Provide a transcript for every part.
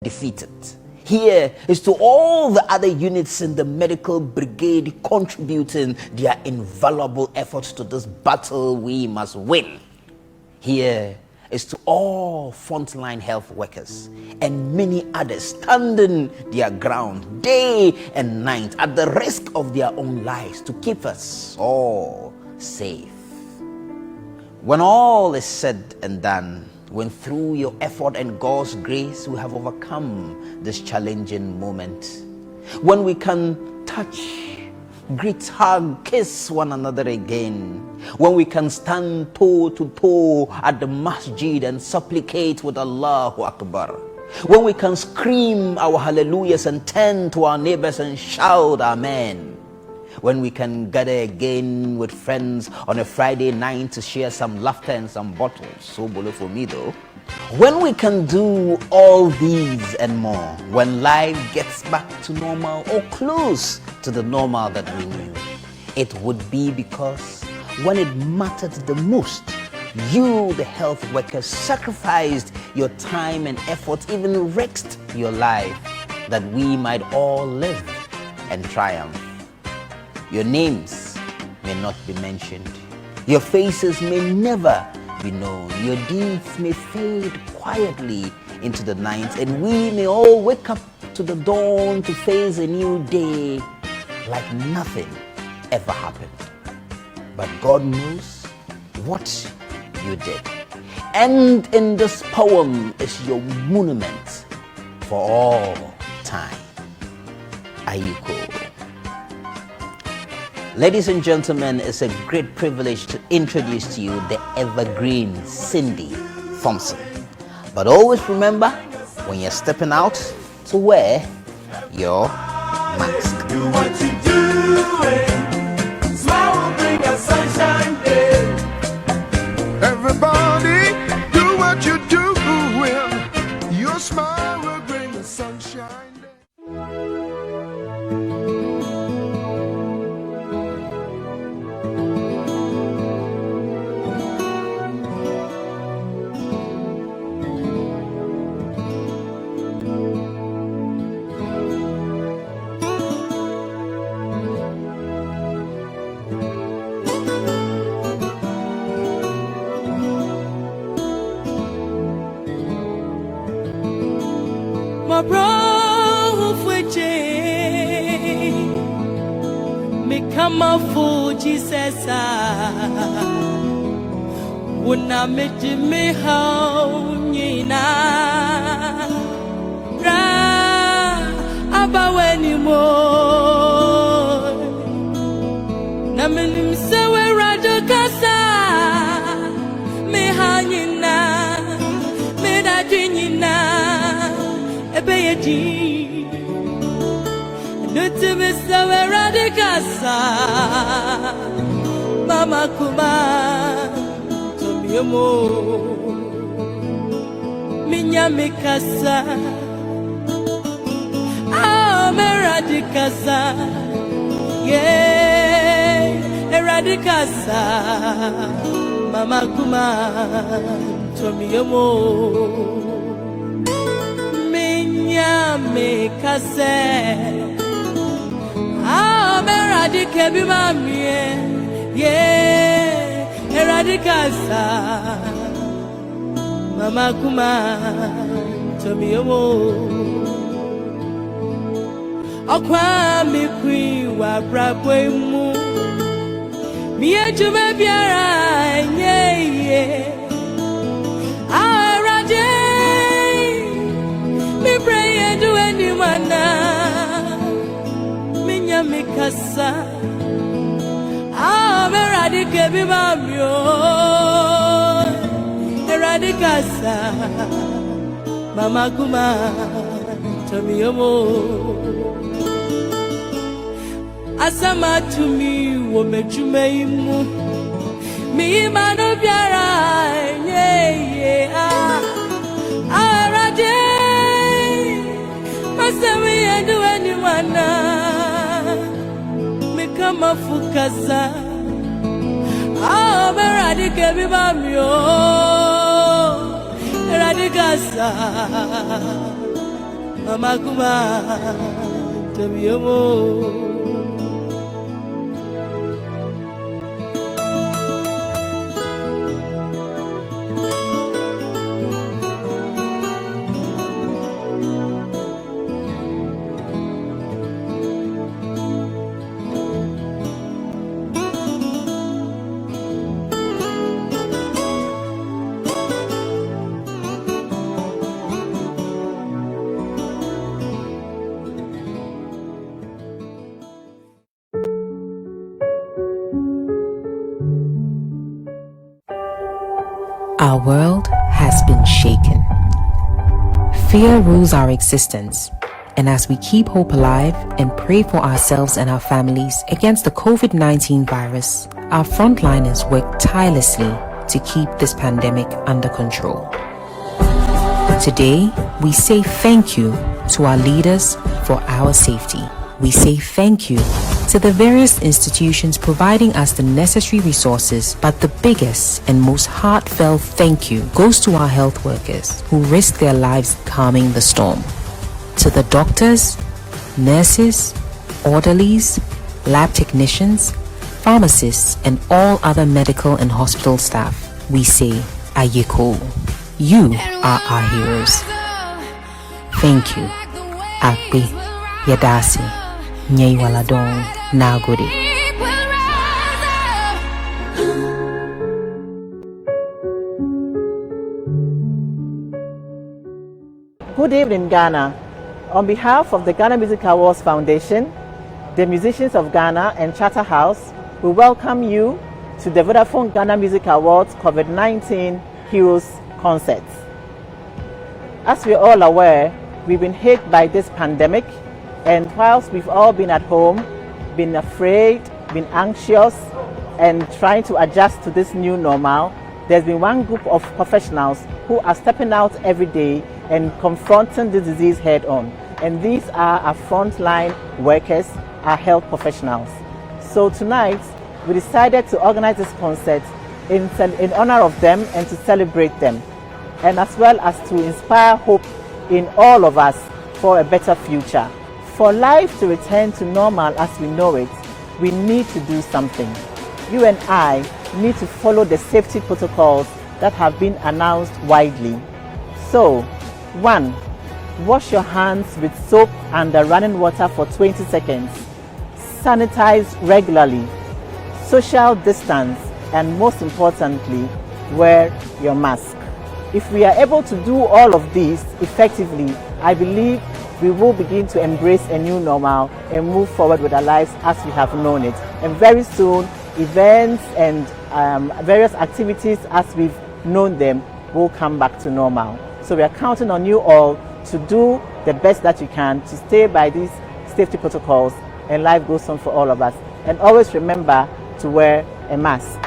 defeated. Here is to all the other units in the medical brigade contributing their invaluable efforts to this battle we must win. Here is to all frontline health workers and many others standing their ground day and night at the risk of their own lives to keep us all safe. When all is said and done, when through your effort and God's grace we have overcome this challenging moment, when we can touch, greet, hug, kiss one another again, when we can stand toe to toe at the masjid and supplicate with Allahu Akbar, when we can scream our hallelujahs and turn to our neighbors and shout amen, when we can gather again with friends on a Friday night to share some laughter and some bottles, so bolo for me though, when we can do all these and more, when life gets back to normal or close to the normal that we knew, it would be because when it mattered the most, you, the health workers, sacrificed your time and efforts, even risked your life, that we might all live and triumph. Your names may not be mentioned. Your faces may never be known. Your deeds may fade quietly into the night, and we may all wake up to the dawn to face a new day like nothing ever happened. But God knows what you did. And in this poem is your monument for all time. Ayuko. Ladies and gentlemen, it's a great privilege to introduce to you the evergreen Cindy Thompson. But always remember, when you're stepping out, to wear your mask. Do what you do, smile will bring us sunshine day. Everybody, do what you do, your smile will bring us sunshine day. My bro fuji me come a fuji sesa wuna me how nina ra abaweni mo na menim se we rado kasa me hanyina me da dwinyina Ebeyeji, no to be so radicasa, Mama Kuma, to me mo, Minya Mikasa, ah, Meradicasa, yeah, Eradicasa, Mama Kuma, to me mo. Me kase ah me radike bi mami yeah eradikasa mama kuma to mi omo akwa mi kwi wa brabo mu mi ejume biara yeah Mikasa ah meradike bi mamio eradikasa mama kuma tomiomo asama tumi wo mejume imu mi mano biara yeah arade masami edu anyone Kama fukasa ah meradike bi mamio eradikasa Amakuma Tabiamo. Our world has been shaken. Fear rules our existence, and as we keep hope alive and pray for ourselves and our families against the COVID-19 virus, our frontliners work tirelessly to keep this pandemic under control. Today, we say thank you to our leaders for our safety. We say thank you to the various institutions providing us the necessary resources, but the biggest and most heartfelt thank you goes to our health workers who risk their lives calming the storm. To the doctors, nurses, orderlies, lab technicians, pharmacists, and all other medical and hospital staff, we say Ayeko. You are our heroes. Thank you. Akbe, Yadasi, Nyeiwaladong, Nagode. Good evening, Ghana. On behalf of the Ghana Music Awards Foundation, the musicians of Ghana and Charterhouse, we welcome you to the Vodafone Ghana Music Awards COVID-19 Heroes Concert. As we're all aware, we've been hit by this pandemic, and whilst we've all been at home, been afraid, been anxious, and trying to adjust to this new normal, there's been one group of professionals who are stepping out every day and confronting the disease head on. And these are our frontline workers, our health professionals. So tonight, we decided to organize this concert in honor of them and to celebrate them, and as well as to inspire hope in all of us for a better future. For life to return to normal as we know it, we need to do something. You and I need to follow the safety protocols that have been announced widely. So, 1. Wash your hands with soap and running water for 20 seconds. Sanitize regularly. Social distance, and most importantly, wear your mask. If we are able to do all of these effectively, I believe we will begin to embrace a new normal and move forward with our lives as we have known it. And very soon, events and various activities as we've known them will come back to normal. So we are counting on you all to do the best that you can to stay by these safety protocols, and life goes on for all of us. And always remember to wear a mask.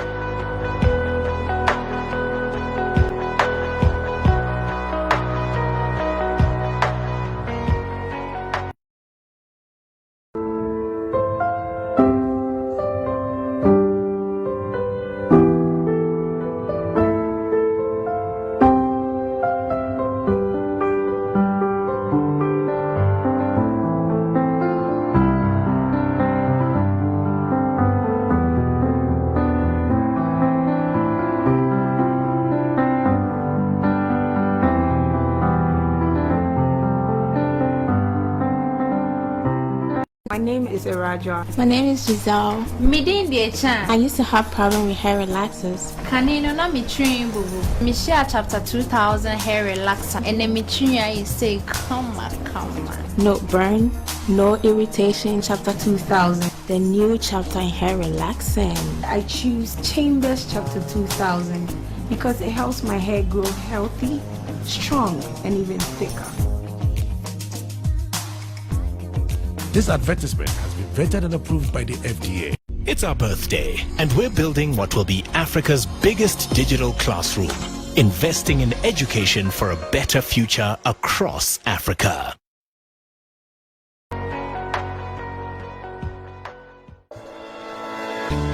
My name is Iraja. My name is Giselle. I used to have problem with hair relaxers. Kanino na me train bubu. Me share chapter 2000 hair relaxer and then me train I say come on. No burn, no irritation, chapter 2000. The new chapter in hair relaxing. I choose Chambers chapter 2000 because it helps my hair grow healthy, strong, and even thicker. This advertisement has been vetted and approved by the FDA. It's our birthday, and we're building what will be Africa's biggest digital classroom, investing in education for a better future across Africa.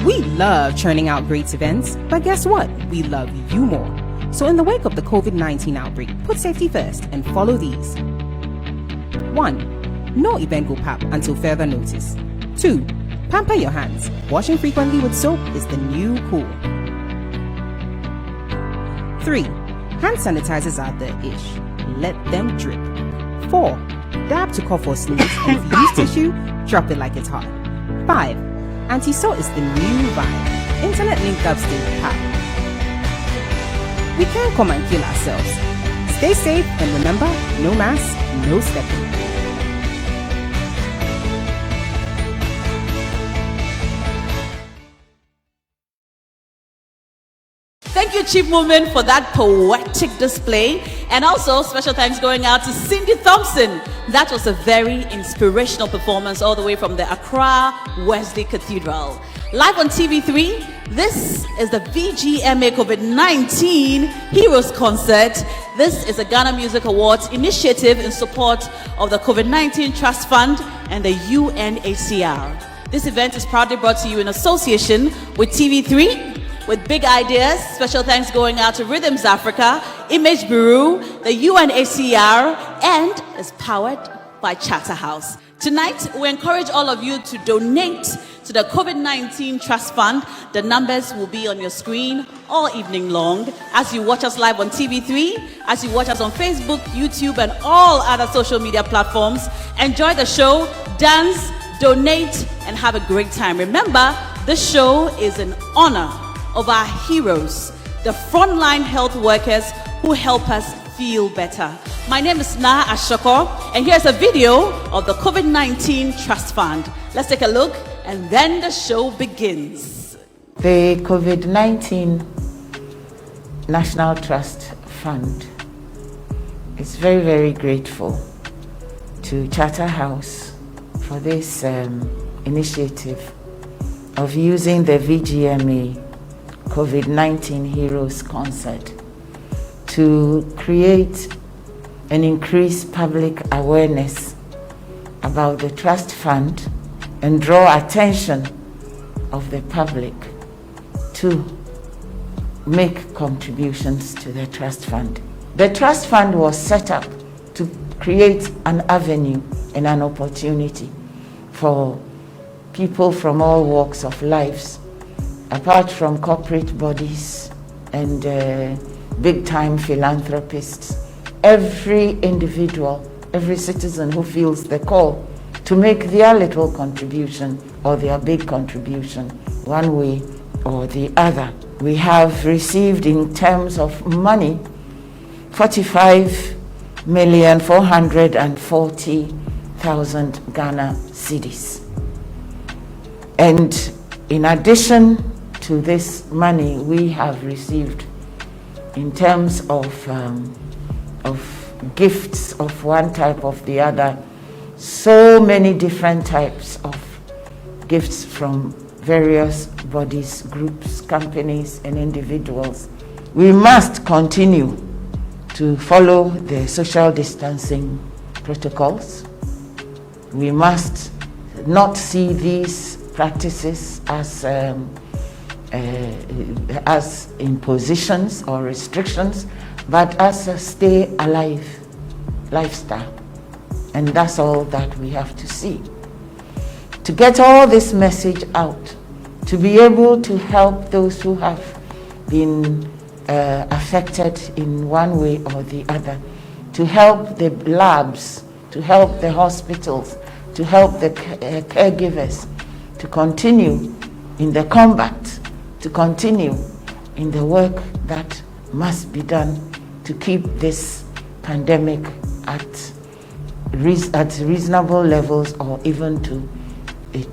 We love churning out great events, but guess what? We love you more. So in the wake of the COVID-19 outbreak, put safety first and follow these. 1. No event will pop until further notice. 2. Pamper your hands. Washing frequently with soap is the new cool. 3. Hand sanitizers are the ish. Let them drip. 4. Dab to cough or sneeze, and if you use tissue, drop it like it's hot. 5. Anti-salt is the new vibe. Internet link up stay pop. We can't come and kill ourselves. Stay safe and remember, no mask, no stepping. Thank you, Chief Movement, for that poetic display. And also, special thanks going out to Cindy Thompson. That was a very inspirational performance all the way from the Accra Wesley Cathedral. Live on TV3, this is the VGMA COVID-19 Heroes Concert. This is a Ghana Music Awards initiative in support of the COVID-19 Trust Fund and the UNHCR. This event is proudly brought to you in association with TV3, with big ideas. Special thanks going out to Rhythms Africa, Image Bureau, the UNHCR, and is powered by Chatterhouse. Tonight, we encourage all of you to donate to the COVID-19 Trust Fund. The numbers will be on your screen all evening long as you watch us live on TV3, as you watch us on Facebook, YouTube, and all other social media platforms. Enjoy the show, dance, donate, and have a great time. Remember, this show is in honor of our heroes, the frontline health workers who help us feel better. My name is Na Ashoko, and here's a video of the COVID-19 Trust Fund. Let's take a look, and then the show begins. The COVID-19 National Trust Fund is very, very grateful to Chatterhouse for this initiative of using the VGMA COVID-19 Heroes Concert to create and increase public awareness about the trust fund and draw attention of the public to make contributions to the trust fund. The trust fund was set up to create an avenue and an opportunity for people from all walks of lives, apart from corporate bodies and big-time philanthropists. Every individual, every citizen who feels the call to make their little contribution or their big contribution, one way or the other. We have received, in terms of money, 45,440,000 Ghana cedis. And in addition to this money, we have received, in terms of gifts of one type or the other, so many different types of gifts from various bodies, groups, companies, and individuals. We must continue to follow the social distancing protocols. We must not see these practices as impositions or restrictions, but as a stay alive lifestyle. And that's all that we have to see. To get all this message out, to be able to help those who have been affected in one way or the other, to help the labs, to help the hospitals, to help the caregivers, to continue in the combat, to continue in the work that must be done to keep this pandemic at reasonable levels, or even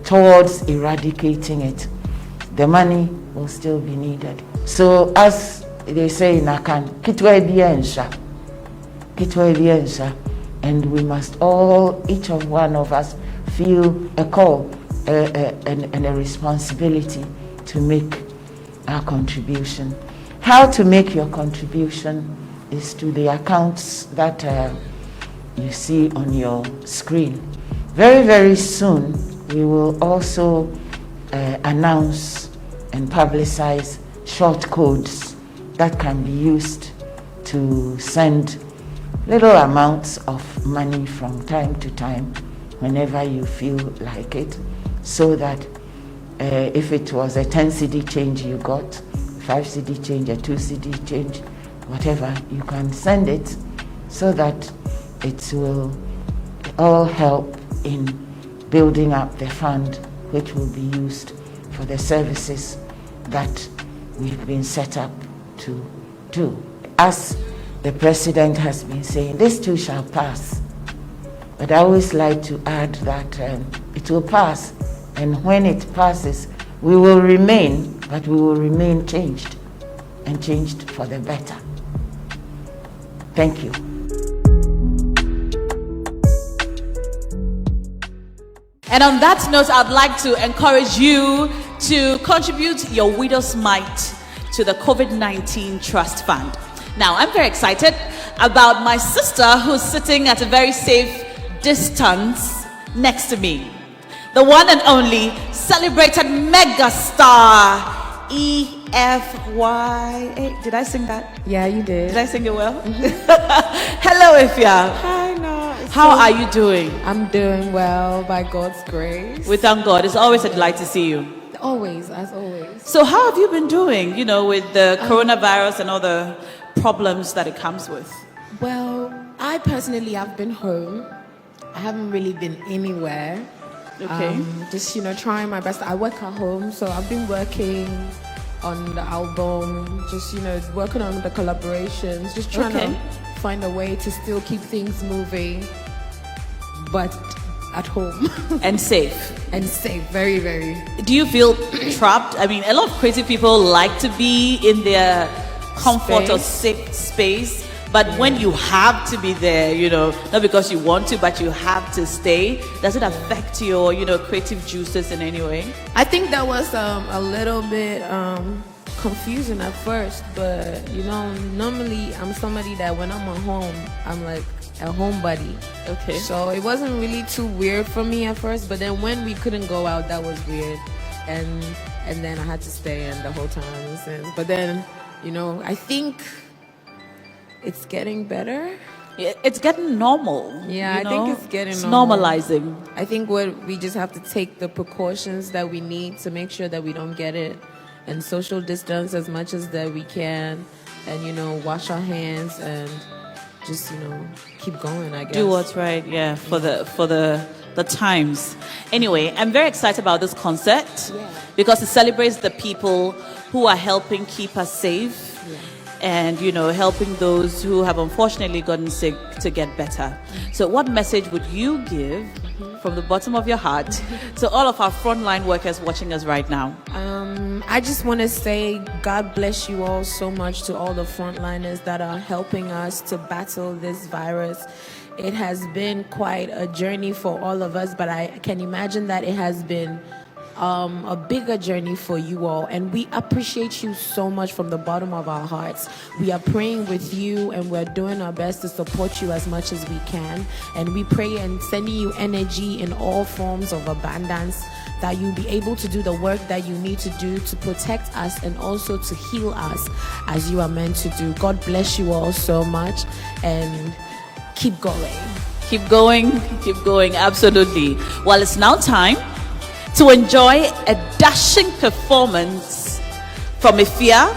towards eradicating it. The money will still be needed. So as they say in Akan, kitwa ebiensha, and we must all, each of one of us, feel a call and a responsibility to make our contribution. How to make your contribution is to the accounts that you see on your screen. Very, very soon, we will also announce and publicize short codes that can be used to send little amounts of money from time to time whenever you feel like it, so that if it was a 10 cedi change you got, 5 cedi change, a 2 cedi change, whatever, you can send it so that it will all help in building up the fund which will be used for the services that we've been set up to do. As the President has been saying, this too shall pass. But I always like to add that it will pass, and when it passes, we will remain, but we will remain changed, and changed for the better. Thank you. And on that note, I'd like to encourage you to contribute your widow's mite to the COVID-19 Trust Fund. Now, I'm very excited about my sister who's sitting at a very safe distance next to me. The one and only celebrated mega star, EFYA. Did I sing that? Yeah, you did. Did I sing it well? Hello, Ifya. Hi, no. How are you doing? I'm doing well, by God's grace. We thank God. It's always a delight to see you. Always, as always. So how have you been doing, with the coronavirus and all the problems that it comes with? Well, I personally have been home. I haven't really been anywhere. Okay. Just, trying my best. I work at home, so I've been working on the album, just, working on the collaborations, just trying to find a way to still keep things moving, but at home. And safe. And safe, very, very. Do you feel trapped? I mean, a lot of crazy people like to be in their comfort or safe space. But when you have to be there, not because you want to, but you have to stay, does it affect your, creative juices in any way? I think that was a little bit confusing at first, but, normally I'm somebody that when I'm at home, I'm like a homebody. Okay. So it wasn't really too weird for me at first, but then when we couldn't go out, that was weird. And then I had to stay in the whole time since. But then, I think it's getting better. It's getting normal. Yeah, I think it's getting it's normal. normalizing. I think we just have to take the precautions that we need to make sure that we don't get it, and social distance as much as that we can, and wash our hands and just keep going, I guess. Do what's right, yeah, for the times. Anyway, I'm very excited about this concert because it celebrates the people who are helping keep us safe. Yeah. And helping those who have unfortunately gotten sick to get better. So what message would you give from the bottom of your heart to all of our frontline workers watching us right now? I just want to say God bless you all so much, to all the frontliners that are helping us to battle this virus. It has been quite a journey for all of us, but I can imagine that it has been a bigger journey for you all, and we appreciate you so much from the bottom of our hearts. We are praying with you, and we're doing our best to support you as much as we can, and we pray and sending you energy in all forms of abundance, that you'll be able to do the work that you need to do to protect us and also to heal us as you are meant to do. God bless you all so much, and keep going. Keep going, absolutely. Well, it's now time to enjoy a dashing performance from Ifya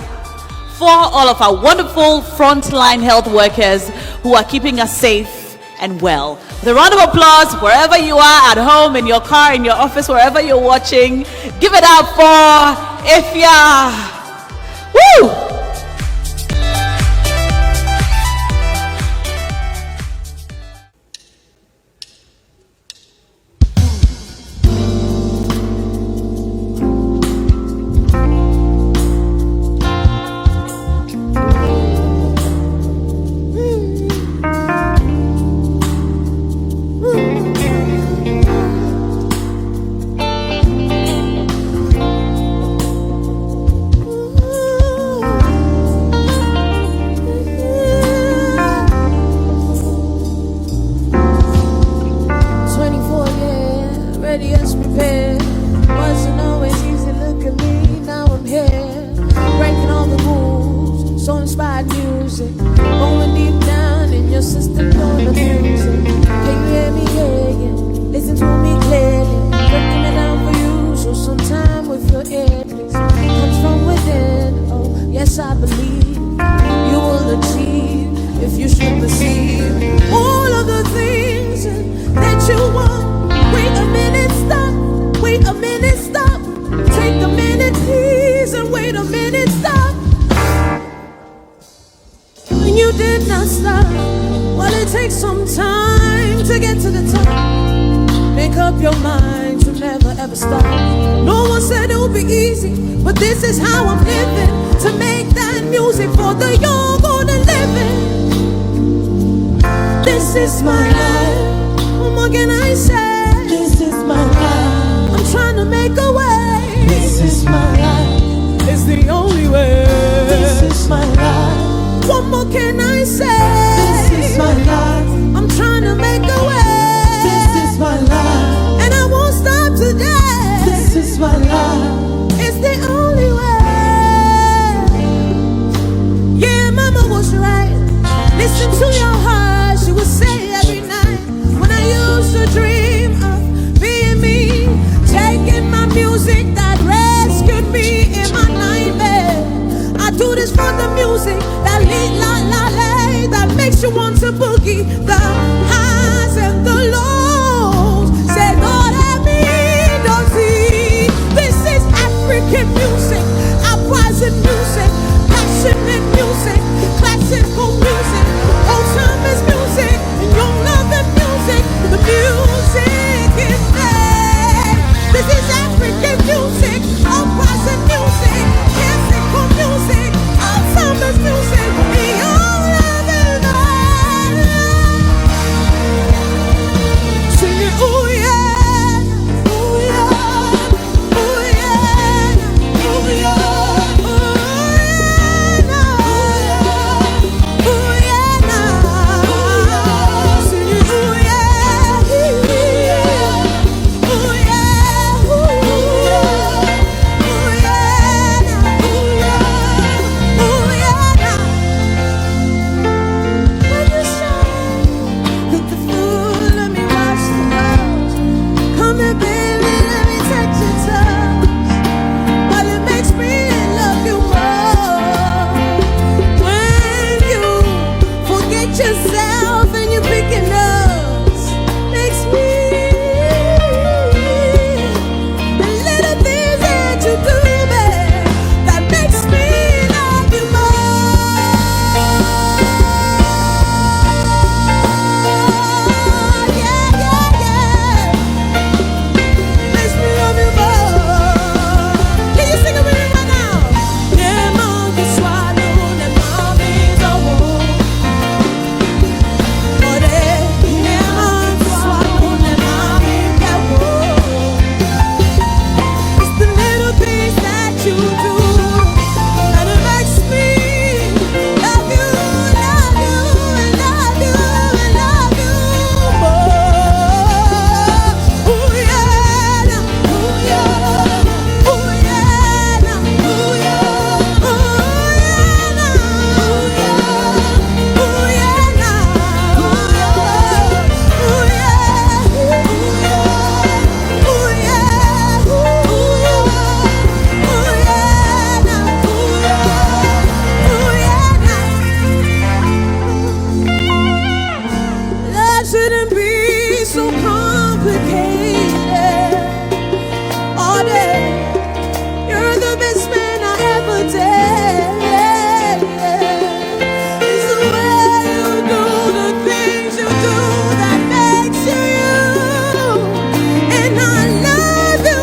for all of our wonderful frontline health workers who are keeping us safe and well. With a round of applause, wherever you are, at home, in your car, in your office, wherever you're watching, give it up for Ifya. Woo! easy, but this is how I'm living. To make that music for the young or the living. This is my life. What more can I say? This is my life. I'm trying to make a way. This is my life. It's the only way. This is my life. What more can I say? This is my life. I'm trying to make a way. This is my life. And I won't stop today. This is my life. It's the only way. Yeah, mama was right. Listen to your heart. She would say every night when I used to dream of being me, taking my music that rescued me in my nightmare. I do this for the music that lead la la lay, that makes you want to boogie, the highs and the lows. Say God help me, don't see. This is African music, uprising music, passionate music, classical music, old timers music, and young loving music. The music is made. This is African music, uprising music, classical music, old timers music, and young loving music. Sing it, ooh yeah, ooh yeah, ooh yeah, ooh yeah, ooh yeah, ooh yeah, nah. Sing it, ooh yeah, ooh yeah, ooh yeah, ooh yeah, nah, ooh yeah, nah. When you shine, look the fool, let me watch the world. Come here, baby, let me touch your toes. But it makes me love you more. When you forget yourself and you're picking us, makes me the little things that you do, babe, that makes me love you more. Yeah, yeah, yeah. Makes me love you more. Can you sing it with me right now? Les mains qui swallowent, les mains mises au haut. Oh, les mains qui swallowent, les mains mises au haut. It's the little things that you do, and it makes me love you, love you, and love you, and love you more. Ooh yeah, nah, ooh yeah, ooh yeah, nah, ooh yeah, ooh yeah, nah, ooh yeah, ooh yeah, nah, ooh yeah, ooh yeah, ooh yeah, ooh yeah, ooh yeah, nah, ooh yeah, nah. Love shouldn't be so complicated. All day, you're the best man I ever dated. It's the way you do the things you do that makes you you. And I love you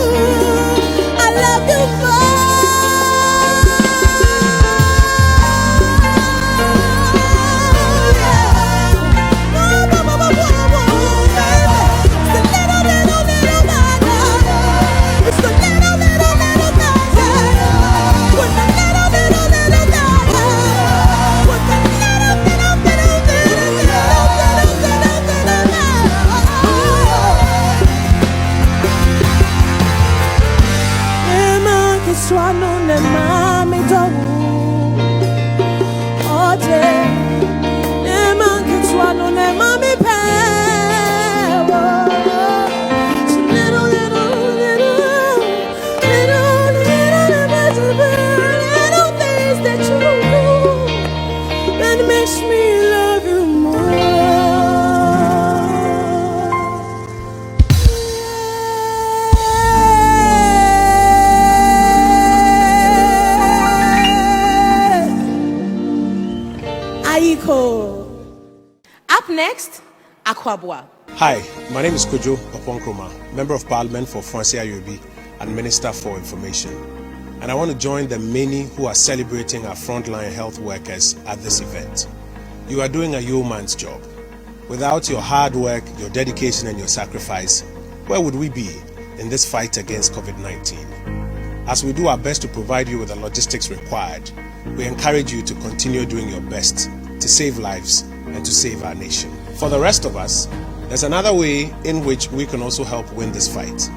more. It's the little, little, little matter. With the little, little, little matter. With the little, little, little, little, little, little matter. Les mains qui swallowent, les mains mi debout. Oh, yeah. Les mains qui swallowent, les mains mi pèlent. It's little, little, little, little, little things that you do that makes me love you more. Aiko. Up next, Akwabwa. Hi, my name is Kojo Oponkroma, Member of Parliament for Francia UB. and Minister for Information. And I want to join the many who are celebrating our frontline health workers at this event. You are doing a yeoman's job. Without your hard work, your dedication and your sacrifice, where would we be in this fight against COVID-19? As we do our best to provide you with the logistics required, we encourage you to continue doing your best to save lives and to save our nation. For the rest of us, there's another way in which we can also help win this fight.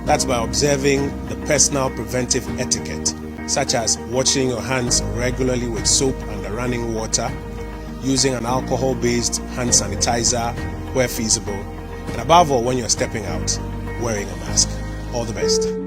That's by observing the personal preventive etiquette, such as washing your hands regularly with soap and running water, using an alcohol-based hand sanitizer where feasible, and above all, when you're stepping out, wearing a mask. All the best.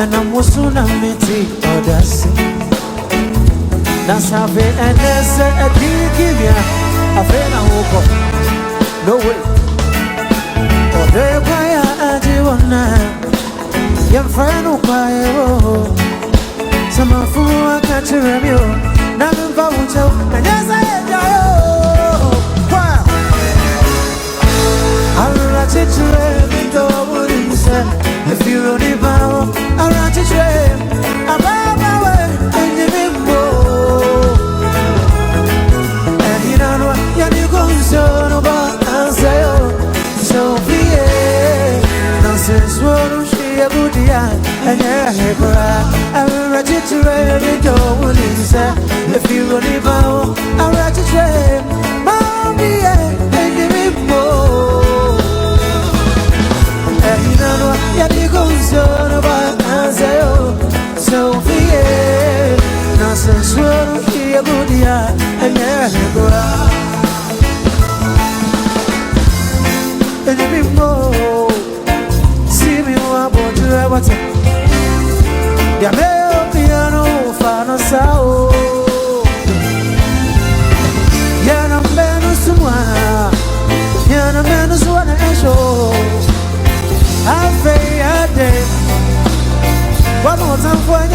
And I'm also not meeting others. That's how they and there's a give ya a friend I woke up. No way. Or they buy a Diwana. Young friend who quiet, some of whom I catch a review. Nothing for which and yes, I enjoy. I'll write it to every door, what you said. If you only bow, I'll write it to him. I'm my way, and you need more. And you don't know, you go so about answer. So be it. Nonsense, what she a good young, and yeah, I will write it to every door, what you said. If you only bow, I'll write it to him. Mommy, and you need more. You go so about answer. So be it. Nonsense, what she a good young, and yeah, and you be more. See me one more to have what's it. Ya meo piano fano sao. Ya no menos uma. Ya no menos one show. I pray a day. One more time for you.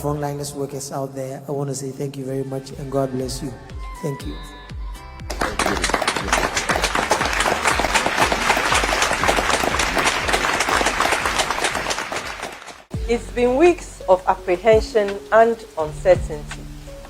Frontliners workers out there, I want to say thank you very much and God bless you. Thank you. It's been weeks of apprehension and uncertainty,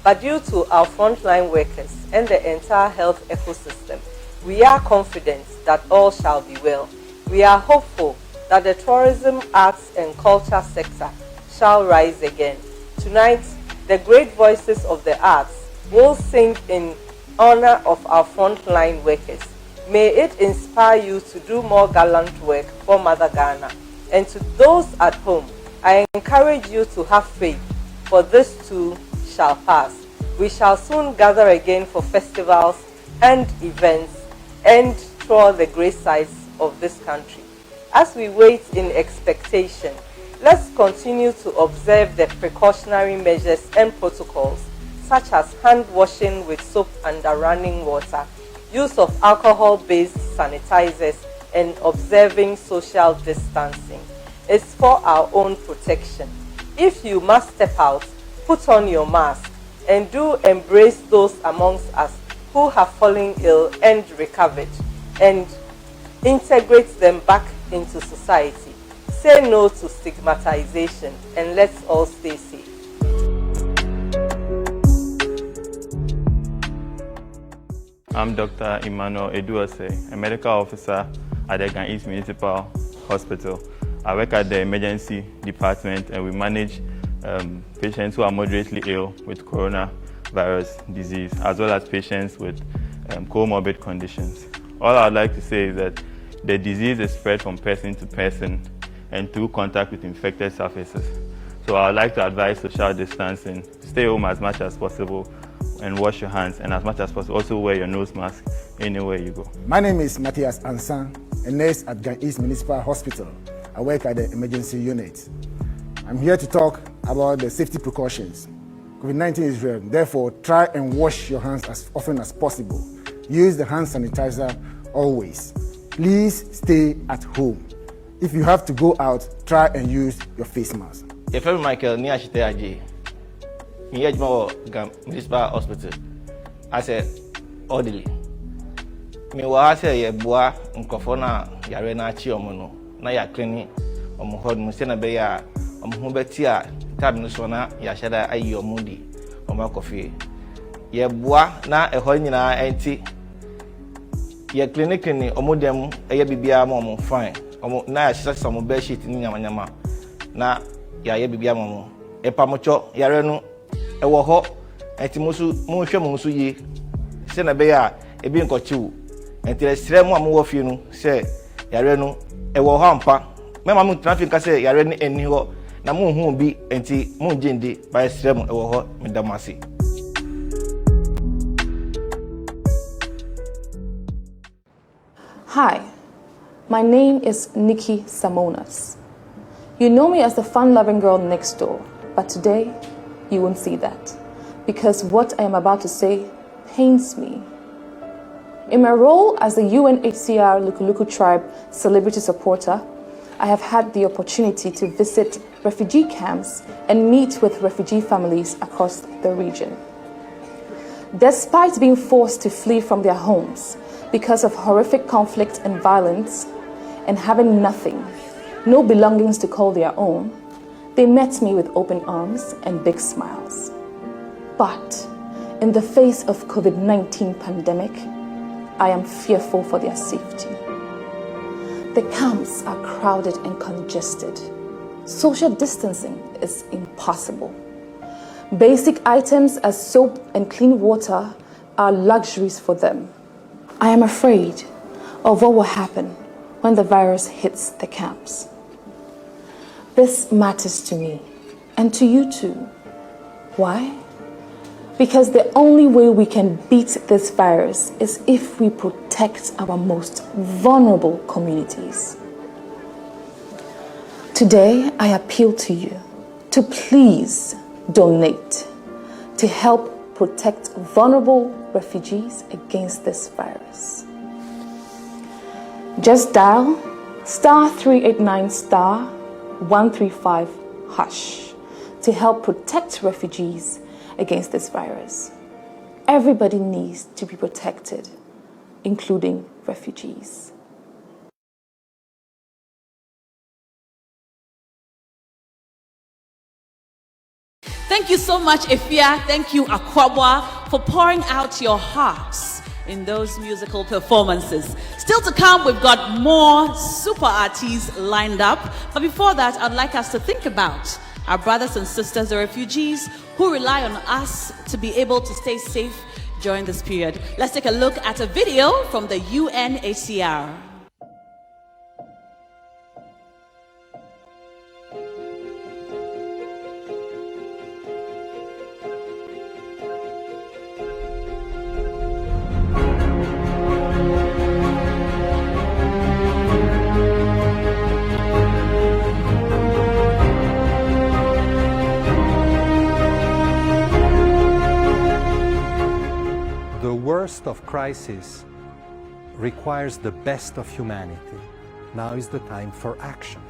but due to our frontline workers and the entire health ecosystem, we are confident that all shall be well. We are hopeful that the tourism, arts and culture sector shall rise again. Tonight, the great voices of the arts will sing in honor of our frontline workers. May it inspire you to do more gallant work for Mother Ghana. And to those at home, I encourage you to have faith, for this too shall pass. We shall soon gather again for festivals and events and tour the great sights of this country. As we wait in expectation, let's continue to observe the precautionary measures and protocols, such as hand washing with soap under running water, use of alcohol-based sanitizers, and observing social distancing. It's for our own protection. If you must step out, put on your mask, and do embrace those amongst us who have fallen ill and recovered, and integrate them back into society. Say no to stigmatization, and let's all stay safe. I'm Dr. Emmanuel Eduose, a medical officer at the Ghan East Municipal Hospital. I work at the emergency department and we manage patients who are moderately ill with coronavirus disease, as well as patients with comorbid conditions. All I'd like to say is that the disease is spread from person to person and through contact with infected surfaces. So I'd like to advise social distancing, stay home as much as possible and wash your hands, and as much as possible also wear your nose mask anywhere you go. My name is Matthias Ansan, a nurse at Gan East Municipal Hospital. I work at the emergency unit. I'm here to talk about the safety precautions. COVID-19 is real, therefore try and wash your hands as often as possible. Use the hand sanitizer always. Please stay at home. If you have to go out, try and use your face mask. If I'm Michael Niashite Aji, I'm Gan Municipal Hospital. I said, orderly. Me wa say ye boa nkofo na yare na achi omo na ya clean omo hod mu se na be ya omo ho beti a tab no so na ya shada ayi omo di omo kofi ye boa na ehọ nyina enti ye clinic ni omo dem eye bibia ma omo fine omo na ya shisa omo be sheet ni nyama nyama na ya ye bibia ma omo epamocho yare no ewo ho enti musu mu hwe mu so yi se na be ya ebi nkochiwu enti le sire mu amu wo fie no se yare no ewo ho ampa mema mu traffic ka se yare ni eni ho na mu hu bi enti mu jindi ba sire mu ewo ho medamasi. Hi, my name is Nikki Samonas. You know me as the fun-loving girl next door, but today you won't see that because what I am about to say pains me. In my role as the UNHCR Lukuluku Tribe celebrity supporter, I have had the opportunity to visit refugee camps and meet with refugee families across the region. Despite being forced to flee from their homes because of horrific conflict and violence, and having nothing, no belongings to call their own, they met me with open arms and big smiles. But in the face of COVID-19 pandemic, I am fearful for their safety. The camps are crowded and congested. Social distancing is impossible. Basic items as soap and clean water are luxuries for them. I am afraid of what will happen when the virus hits the camps. This matters to me and to you too. Why? Because the only way we can beat this virus is if we protect our most vulnerable communities. Today, I appeal to you to please donate to help protect vulnerable refugees against this virus. Just dial *389*135# to help protect refugees against this virus. Everybody needs to be protected, including refugees. Thank you so much, Efia. Thank you, Akwabwa, for pouring out your hearts in those musical performances. Still to come, we've got more super artists lined up. But before that, I'd like us to think about our brothers and sisters, the refugees, who rely on us to be able to stay safe during this period. Let's take a look at a video from the UNHCR. The worst of crisis requires the best of humanity. Now is the time for action.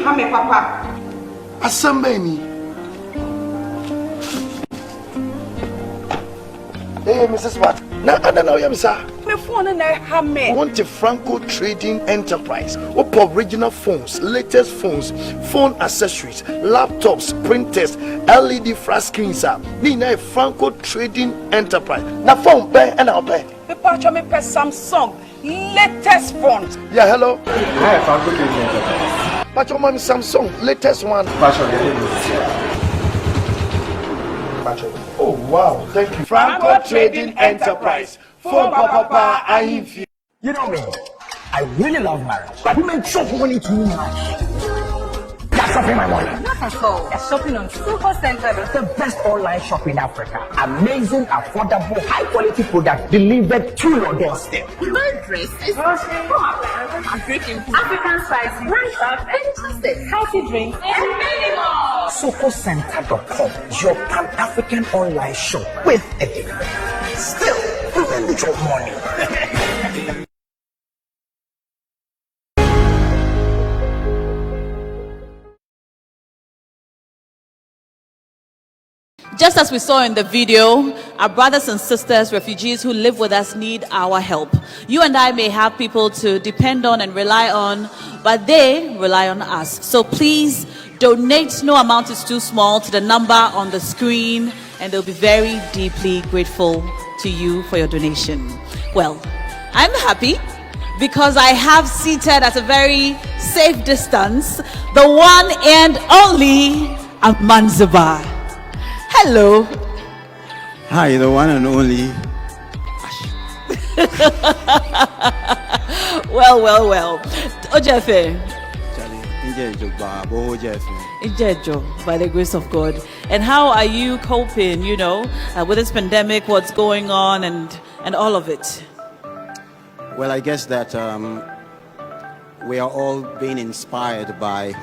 hame papa. Asambeni. Hey, Mrs. Watt. Now I'm sir. My phone and I hame. Want a Franco Trading Enterprise. What original phones, latest phones, phone accessories, laptops, printers, LED flash screens. Nina Franco Trading Enterprise. Now phone pay and I'll pay. The patch me pay Samsung latest phones. Yeah, hello. Hi, Franco Trading Enterprise. But your man Samsung latest one. Oh wow, thank you. Franco Trading Enterprise. For Papa, I feel. You know me, I really love marriage. But women shop money too much. They're shopping my money. Not at all. They're shopping on Super Center. The best online shop in Africa. Amazing, affordable, high quality product delivered to your doorstep. Great dresses, I'm drinking African spices, rice up, and twisted healthy drinks, and many more. SocoCenter.com is your Pan-African online shop with a delivery. Still, women need your money. Just as we saw in the video, our brothers and sisters, refugees who live with us need our help. You and I may have people to depend on and rely on, but they rely on us. So please donate. No amount is too small to the number on the screen, and they'll be very deeply grateful to you for your donation. Well, I'm happy because I have seated at a very safe distance the one and only Amanzuba. Hello. Hi, the one and only. Well. Ojefe. Ijejo, by the grace of God. And how are you coping, with this pandemic, what's going on and all of it? Well, I guess that we are all being inspired by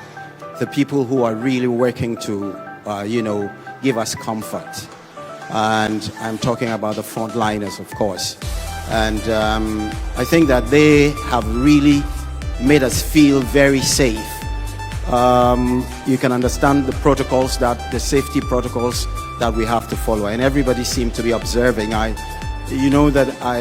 the people who are really working to, give us comfort. And I'm talking about the frontliners, of course. And I think that they have really made us feel very safe. You can understand the safety protocols that we have to follow, and everybody seems to be observing. You know that I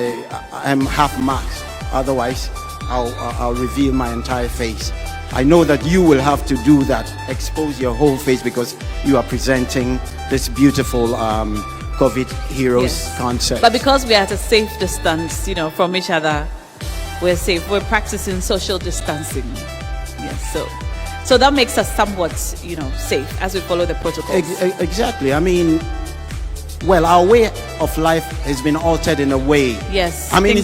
am half masked, otherwise I'll reveal my entire face. I know that you will have to do that, expose your whole face, because you are presenting this beautiful COVID Heroes concert. But because we are at a safe distance, from each other, we're safe. We're practicing social distancing. Yes, so that makes us somewhat, safe as we follow the protocols. Exactly. I mean, well, our way of life has been altered in a way. Yes. I mean, in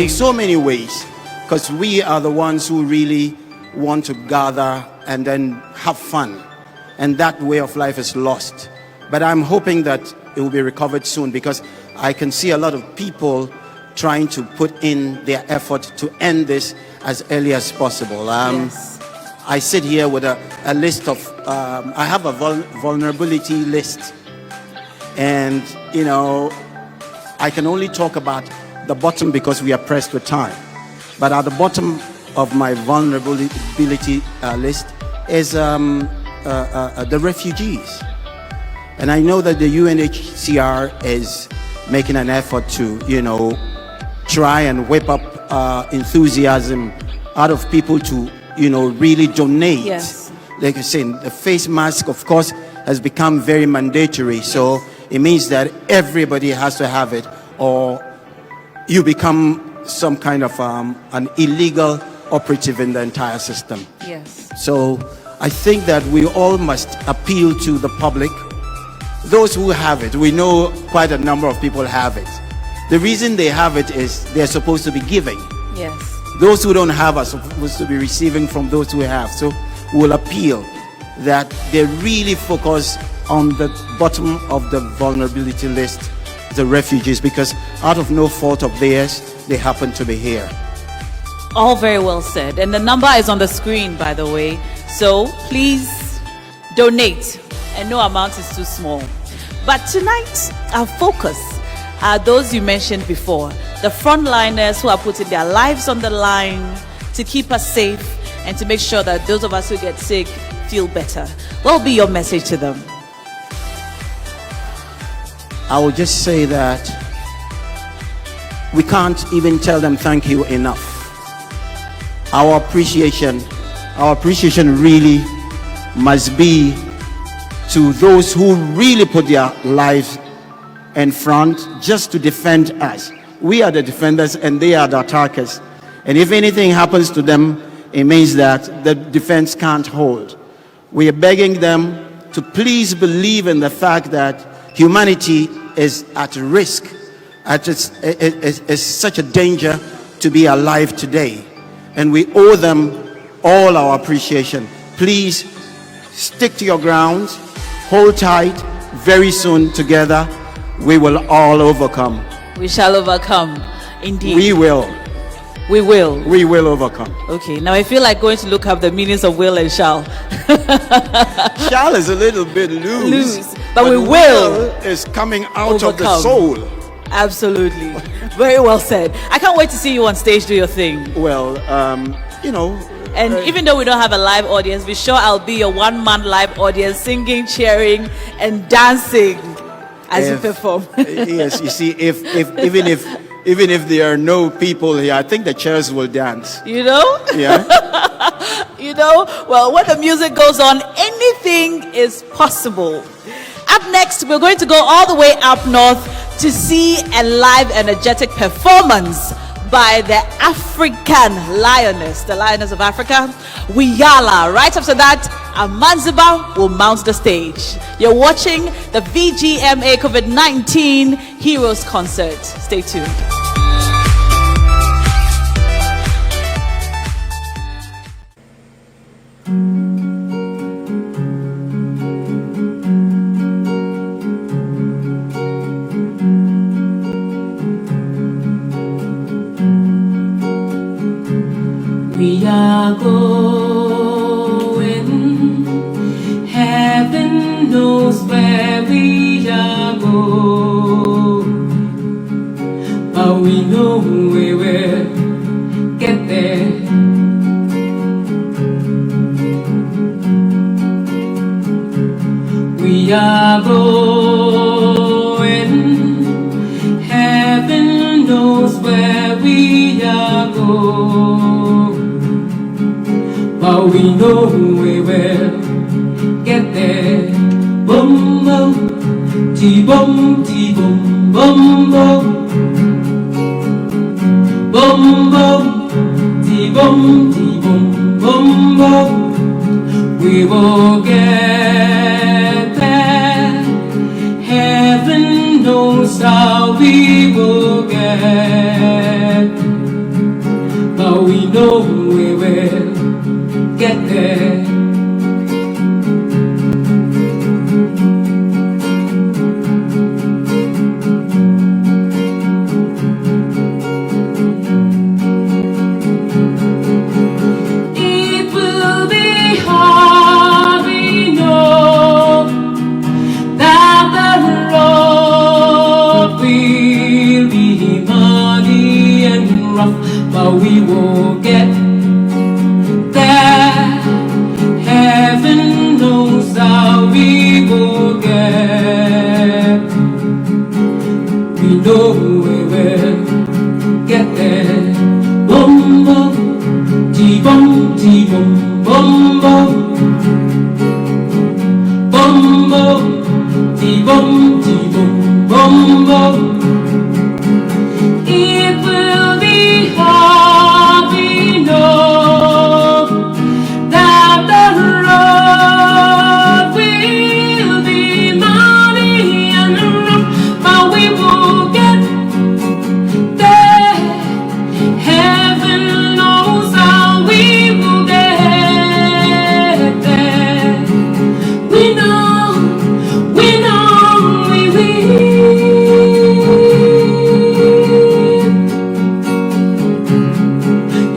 so many ways, because we are the ones who really want to gather and then have fun, and that way of life is lost. But I'm hoping that it will be recovered soon, because I can see a lot of people trying to put in their effort to end this as early as possible. Yes. I sit here with a list of I have a vulnerability list, and I can only talk about the bottom because we are pressed with time. But at the bottom of my vulnerability list is the refugees. And I know that the UNHCR is making an effort to, try and whip up enthusiasm out of people to, really donate. Yes. Like you're saying, the face mask, of course, has become very mandatory. So it means that everybody has to have it, or you become some kind of an illegal operative in the entire system. Yes. So I think that we all must appeal to the public. Those who have it, we know quite a number of people have it. The reason they have it is they're supposed to be giving. Yes. Those who don't have are supposed to be receiving from those who have. So we'll appeal that they really focus on the bottom of the vulnerability list, the refugees, because out of no fault of theirs, they happen to be here. All very well said. And the number is on the screen, by the way. So please donate, and no amount is too small. But tonight, our focus are those you mentioned before, the frontliners who are putting their lives on the line to keep us safe and to make sure that those of us who get sick feel better. What will be your message to them? I will just say that we can't even tell them thank you enough. Our appreciation really must be to those who really put their lives in front just to defend us. We are the defenders and they are the attackers. And if anything happens to them, it means that the defense can't hold. We are begging them to please believe in the fact that humanity is at risk. It's such a danger to be alive today. And we owe them all our appreciation. Please stick to your grounds, hold tight. Very soon together, we will all overcome. We shall overcome, indeed. We will. We will. We will overcome. Okay, now I feel like going to look up the meanings of will and shall. Shall is a little bit loose. But we will is coming out overcome. of the soul. Absolutely. Very well said. I can't wait to see you on stage do your thing. Well, you know. And even though we don't have a live audience, be sure I'll be a one-man live audience singing, cheering, and dancing as you perform. Yes, you see, even if there are no people here, I think the chairs will dance. You know? Yeah. You know, well, when the music goes on, anything is possible. Up next, we're going to go all the way up north to see a live energetic performance by the African lioness, the lioness of Africa, Wiyala. Right after that, Amanziba will mount the stage. You're watching the VGMA COVID-19 Heroes Concert. Stay tuned. We are going, heaven knows where we are going, but we know we will get there. We are going, heaven knows where we are going, but we know we will get there. Boom boom, ti-boom, ti-boom, boom boom, boom boom, ti-boom, ti-boom, boom boom. We will get there. Heaven knows how we will get, but we know we will get there. It will be hard, we know, that the road will be muddy and rough, but we will get there. Heaven knows how we will get. We know we will get there. Boom boom, ti-boom, ti-boom, boom boom, boom boom, ti-boom, ti-boom, boom boom. It will be hard, we know, that the road will be muddy and rough, but we will get there. Heaven knows how we will get there. We know we will.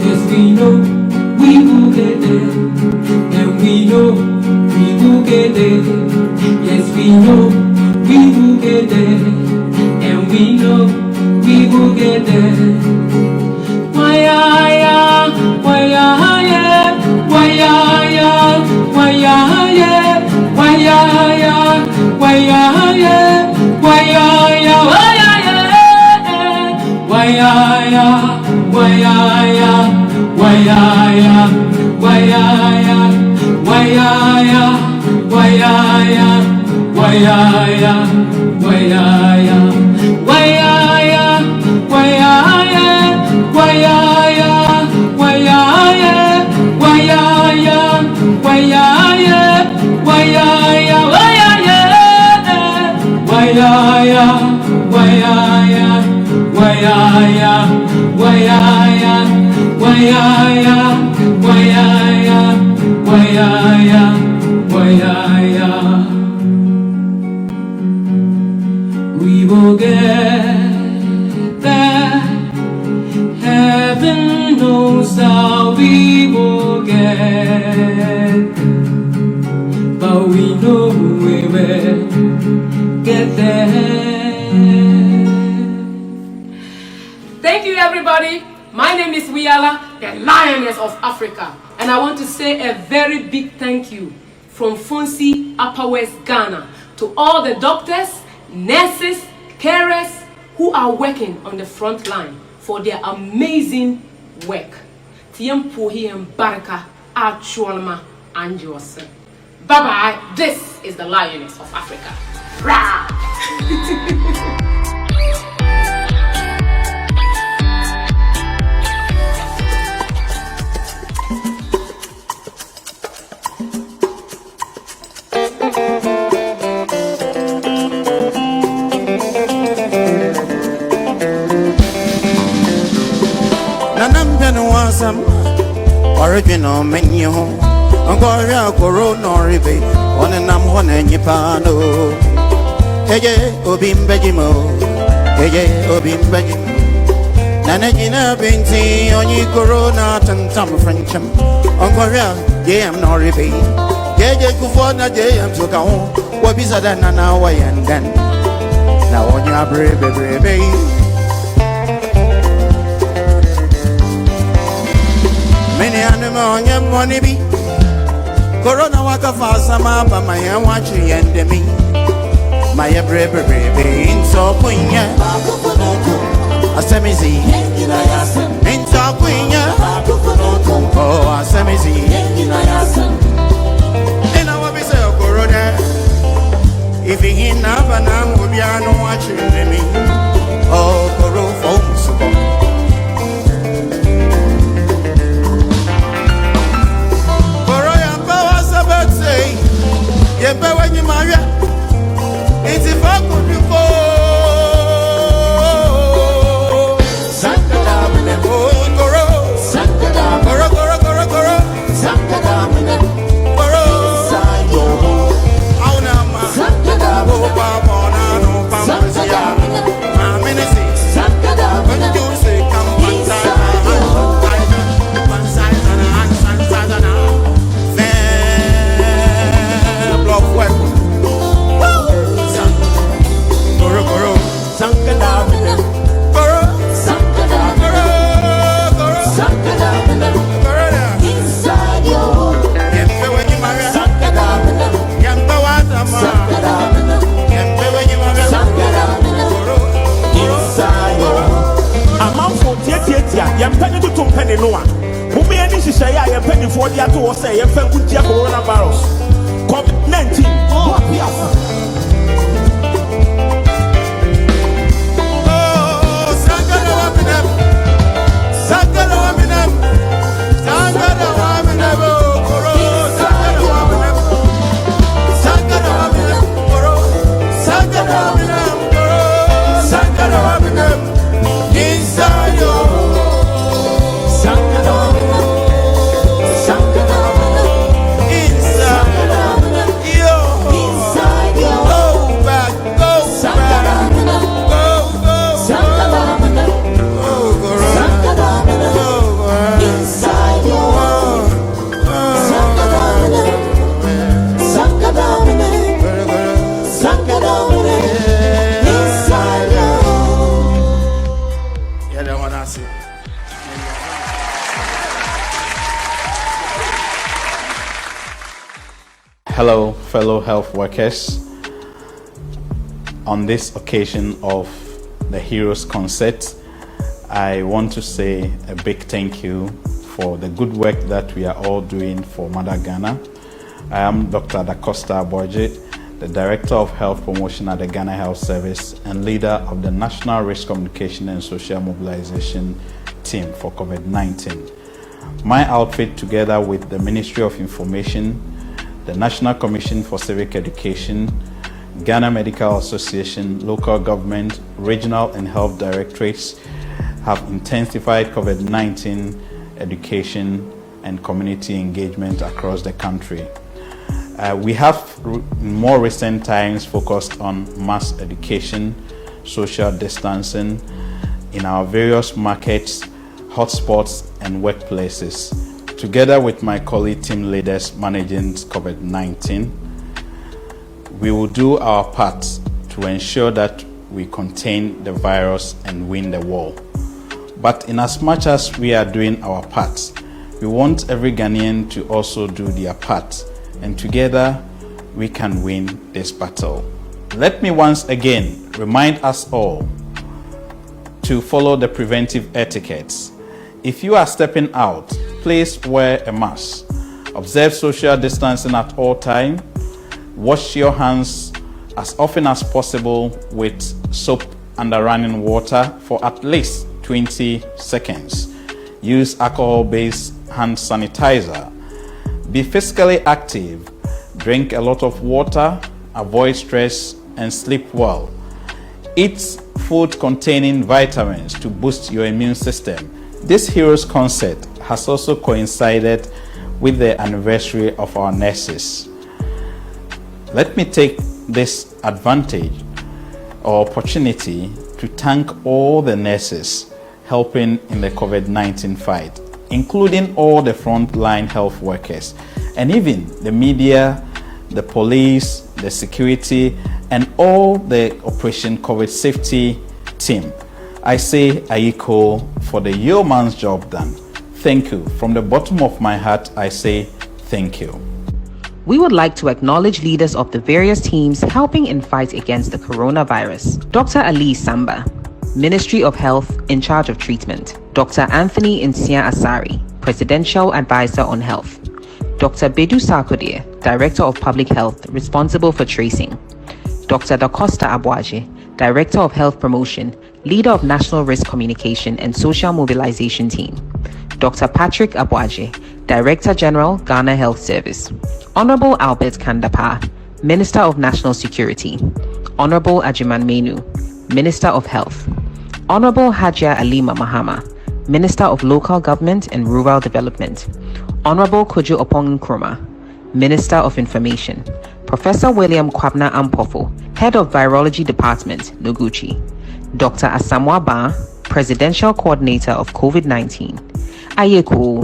Yes, we know we will get there, and we know we will get there. Yes, we know we will get there, and we know we will get there. Why, We will get there. Heaven knows how we will get, but we know we will get there. Thank you, everybody. My name is Wiala, the Lioness of Africa, and I want to say a very big thank you from Fonsi, Upper West Ghana, to all the doctors, nurses, carers who are working on the front line for their amazing work. Tiempohi and Baraka Actualma and Jose. Bye bye. This is the Lioness of Africa. Rah! Original menu, Angoria Corona Ribe, on an Amhon and Yapano. Hey, Obim Bejimo, hey, Obim Bejim. Nanagina Binti, on ye Corona, and some Frencham. Angoria, Jam Noribe. Jay Kufona, Jam took a home. What is that Nana way and then? Now on your brave. Many animal on your money be Corona waka fasa mapa my watching and me. My brave in so queen a semizi in so queen oh a semizi and I will be so Corona if he in Navanam will be no watching me. Oh Coro folks. But when you marry, it's if I could you go. Sankadamina, oh, Goro, Sankadamina, Goro, Goro, Goro, Goro, Sankadamina, Goro, Sayo, Aunama, Sankadamina, oh, Babona, no, Pamasia, Maminisi, Sankadamina, when you say, come one side, penny no one. Who may any say I am penny for the other say a fell with coronavirus. COVID-19. Hello, fellow health workers. On this occasion of the Heroes Concert, I want to say a big thank you for the good work that we are all doing for Mother Ghana. I am Dr. Da Costa Borje, the Director of Health Promotion at the Ghana Health Service and leader of the National Risk Communication and Social Mobilization Team for COVID-19. My outfit, together with the Ministry of Information, the National Commission for Civic Education, Ghana Medical Association, local government, regional and health directorates, have intensified COVID-19 education and community engagement across the country. We have, in more recent times, focused on mass education, social distancing in our various markets, hotspots, and workplaces. Together with my colleague team leaders managing COVID-19, we will do our part to ensure that we contain the virus and win the war. But in as much as we are doing our part, we want every Ghanaian to also do their part, and together we can win this battle. Let me once again remind us all to follow the preventive etiquettes. If you are stepping out, please wear a mask. Observe social distancing at all times. Wash your hands as often as possible with soap and running water for at least 20 seconds. Use alcohol-based hand sanitizer. Be physically active. Drink a lot of water. Avoid stress and sleep well. Eat food containing vitamins to boost your immune system. This Heroes Concert has also coincided with the anniversary of our nurses. Let me take this advantage or opportunity to thank all the nurses helping in the COVID-19 fight, including all the frontline health workers, and even the media, the police, the security, and all the Operation COVID Safety team. I say Ayiko for the yeoman's job done. Thank you. From the bottom of my heart, I say thank you. We would like to acknowledge leaders of the various teams helping in fight against the coronavirus. Dr. Ali Samba, Ministry of Health in charge of treatment. Dr. Anthony Nsia Asari, Presidential Advisor on Health. Dr. Bedu Sarkodie, Director of Public Health, responsible for tracing. Dr. Dacosta Abwaje, Director of Health Promotion, leader of National Risk Communication and Social Mobilization Team. Dr. Patrick Abwaje, Director General, Ghana Health Service. Honorable Albert Kandapa, Minister of National Security. Honorable Ajiman Menu, Minister of Health. Honorable Hajia Alima Mahama, Minister of Local Government and Rural Development. Honorable Kojo Opong Nkrumah, Minister of Information. Professor William Kwabna Ampofo, Head of Virology Department, Noguchi. Dr. Asamoah Ba, Presidential Coordinator of COVID-19. Ayeko.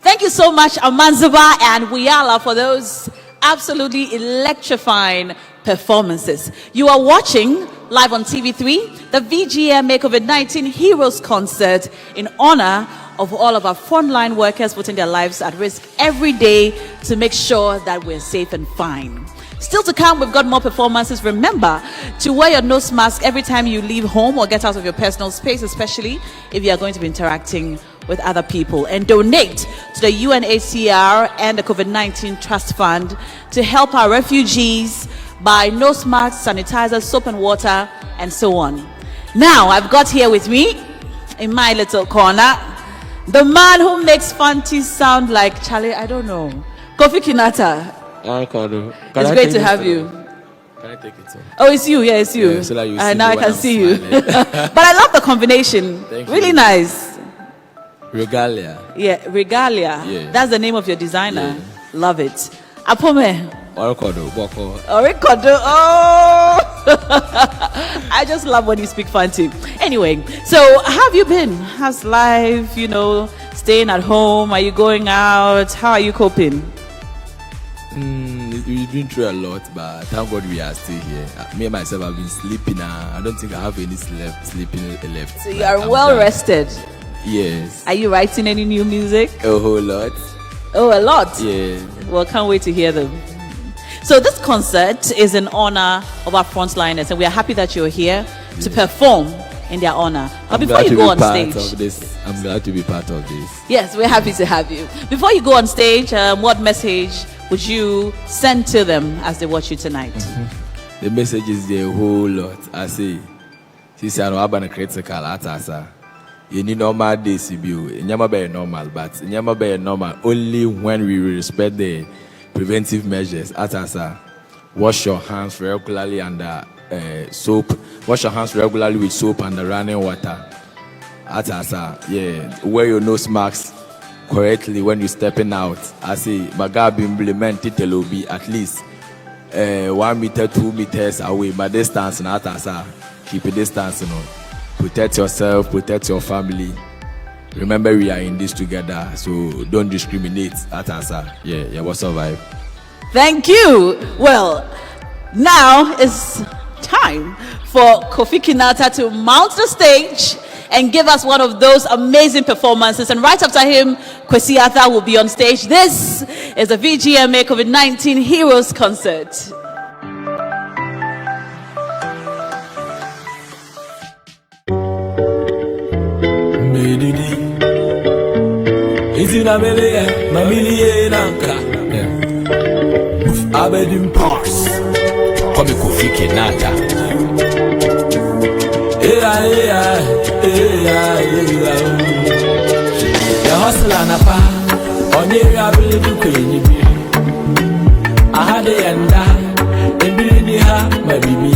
Thank you so much, Amanzuba and Wiyala, for those absolutely electrifying performances. You are watching live on TV3 the VGMA COVID-19 Heroes Concert in honor of all of our frontline workers putting their lives at risk every day to make sure that we're safe and fine. Still to come, we've got more performances. Remember to wear your nose mask every time you leave home or get out of your personal space, especially if you are going to be interacting with other people, and donate to the UNHCR and the COVID-19 Trust Fund to help our refugees buy nose masks, sanitizers, soap and water, and so on. Now, I've got here with me, in my little corner, the man who makes Fanti sound like Charlie, I don't know, Kofi Kinata. It's great to have you. Can I take it? Oh, it's you. Yeah, it's you. Yeah, so that you now I can see you. But I love the combination. Really nice. Regalia. Yeah, Regalia. Yeah. That's the name of your designer. Yeah. Love it. Apome. Orikodo. Orikodo. Oh! I just love when you speak Fanti. Anyway, so how have you been? How's life? You know, staying at home? Are you going out? How are you coping? We've been through a lot, but thank God we are still here. Me and myself have been sleeping. I don't think I have any sleeping left. So you are well rested. Yes. Are you writing any new music? A whole lot. Oh, a lot? Yeah. Well, can't wait to hear them. So this concert is in honor of our frontliners, and we are happy that you're here to perform in their honor. But before you go on stage, I'm glad to be part of this. Yes, we're happy to have you. Before you go on stage, what message would you send to them as they watch you tonight? The message is a whole lot. I say, since I know about a critical atasa, you need normal days to be never be normal, but never be normal only when we respect the preventive measures. Atasa, wash your hands regularly under soap. Wash your hands regularly with soap and running water. Atasa, wear your nose masks correctly when you're stepping out. I say, Magabi implement it will be at least 1 meter, 2 meters away. My distance, not Atasa. Keep a distance, Protect yourself, protect your family. Remember, we are in this together, so don't discriminate. Atasa, we'll survive. Thank you. Well, now it's time for Kofi Kinata to mount the stage and give us one of those amazing performances. And right after him, Kwesi Arthur will be on stage. This is the VGMA COVID-19 Heroes Concert. Abedin Parks, come Kofi Kinata. The hustler na pa, on your ability to be. I had a enda, and be ha, my baby.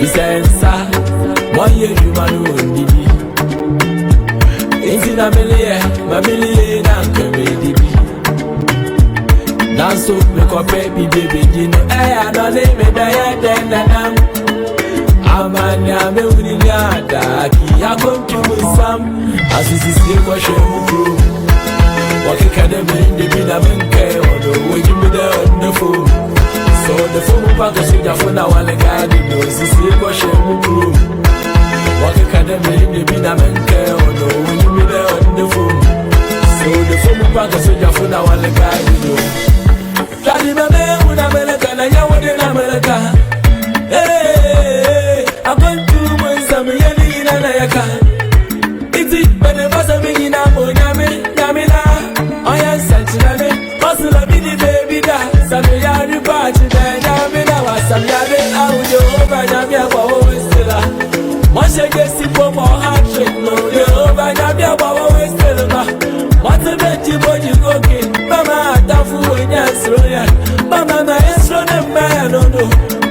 We say, 1 year you man won't be. Ain't in a million, my million, and come baby. Now so make a baby, you know, I don't name it, I then I'm a I come to some as this is the question. What can they mean? They be the men care or the way you be there on the phone. So the phone back is your phone now, and the guy knows this is the question. What can they mean? They be the men care or the way you be there on the phone. So the phone back is your phone now, and the guy knows. Daddy, my man, with America, and I want in America. Hey, I'm going to some yelling in America. It's it, but the boss of me in a Yamina. I am Santinane, also a mini baby da. Some yard party, then Yamina was some yard out over Yamia Westella. Once I get sick for more heart trick, no, you're over Yamia Westella. What's a bet you when you go in? Mama, Dafu, and Yasroya. Mama, my Yasron, man, no.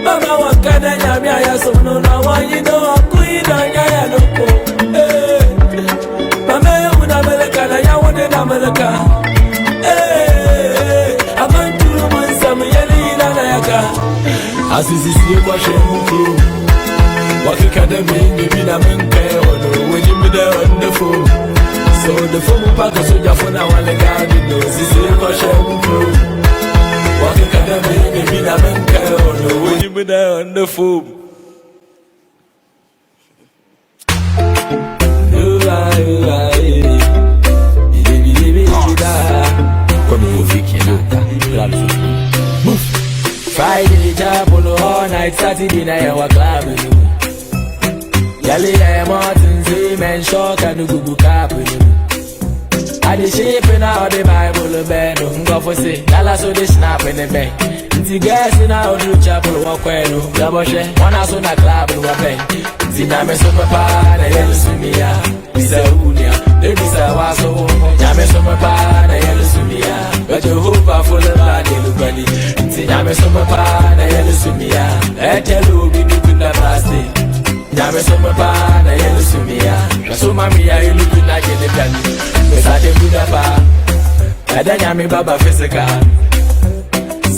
Mama, what can I have? So no, now you know I'm queen on Yayano. Mama, when America, I want in America. Hey, I'm going to run some yelling in America. As this is your question, what can they mean? Maybe I'm in care or no, when you be there on the phone. So the phone pack is your phone, I want to guard it. This is your question. What can they mean? Maybe I'm in care or no, when you be there on the phone. Friday, Jabolo, all night, Saturday night, our club. Yali, Martin, Zeman, Shock, and the Google Cap. I the shape in out the Bible, bed, go for say, Dallas, so they snap in the bank. The gas in out the chapel, walk away, no, Laboshe, one house on a club, no, bank. Ziname so papa, na yelu sumia. Bisa unia, de bisa waso. Nyame so papa, na yelu sumia. But Jehovah full of bad everybody. Ziname so papa, na yelu sumia. Etelu bibi kuna plastic. Nyame so papa, na yelu sumia. So mami ya yelu kuna jene piani. Besa te buda pa. Eda nyame baba physical.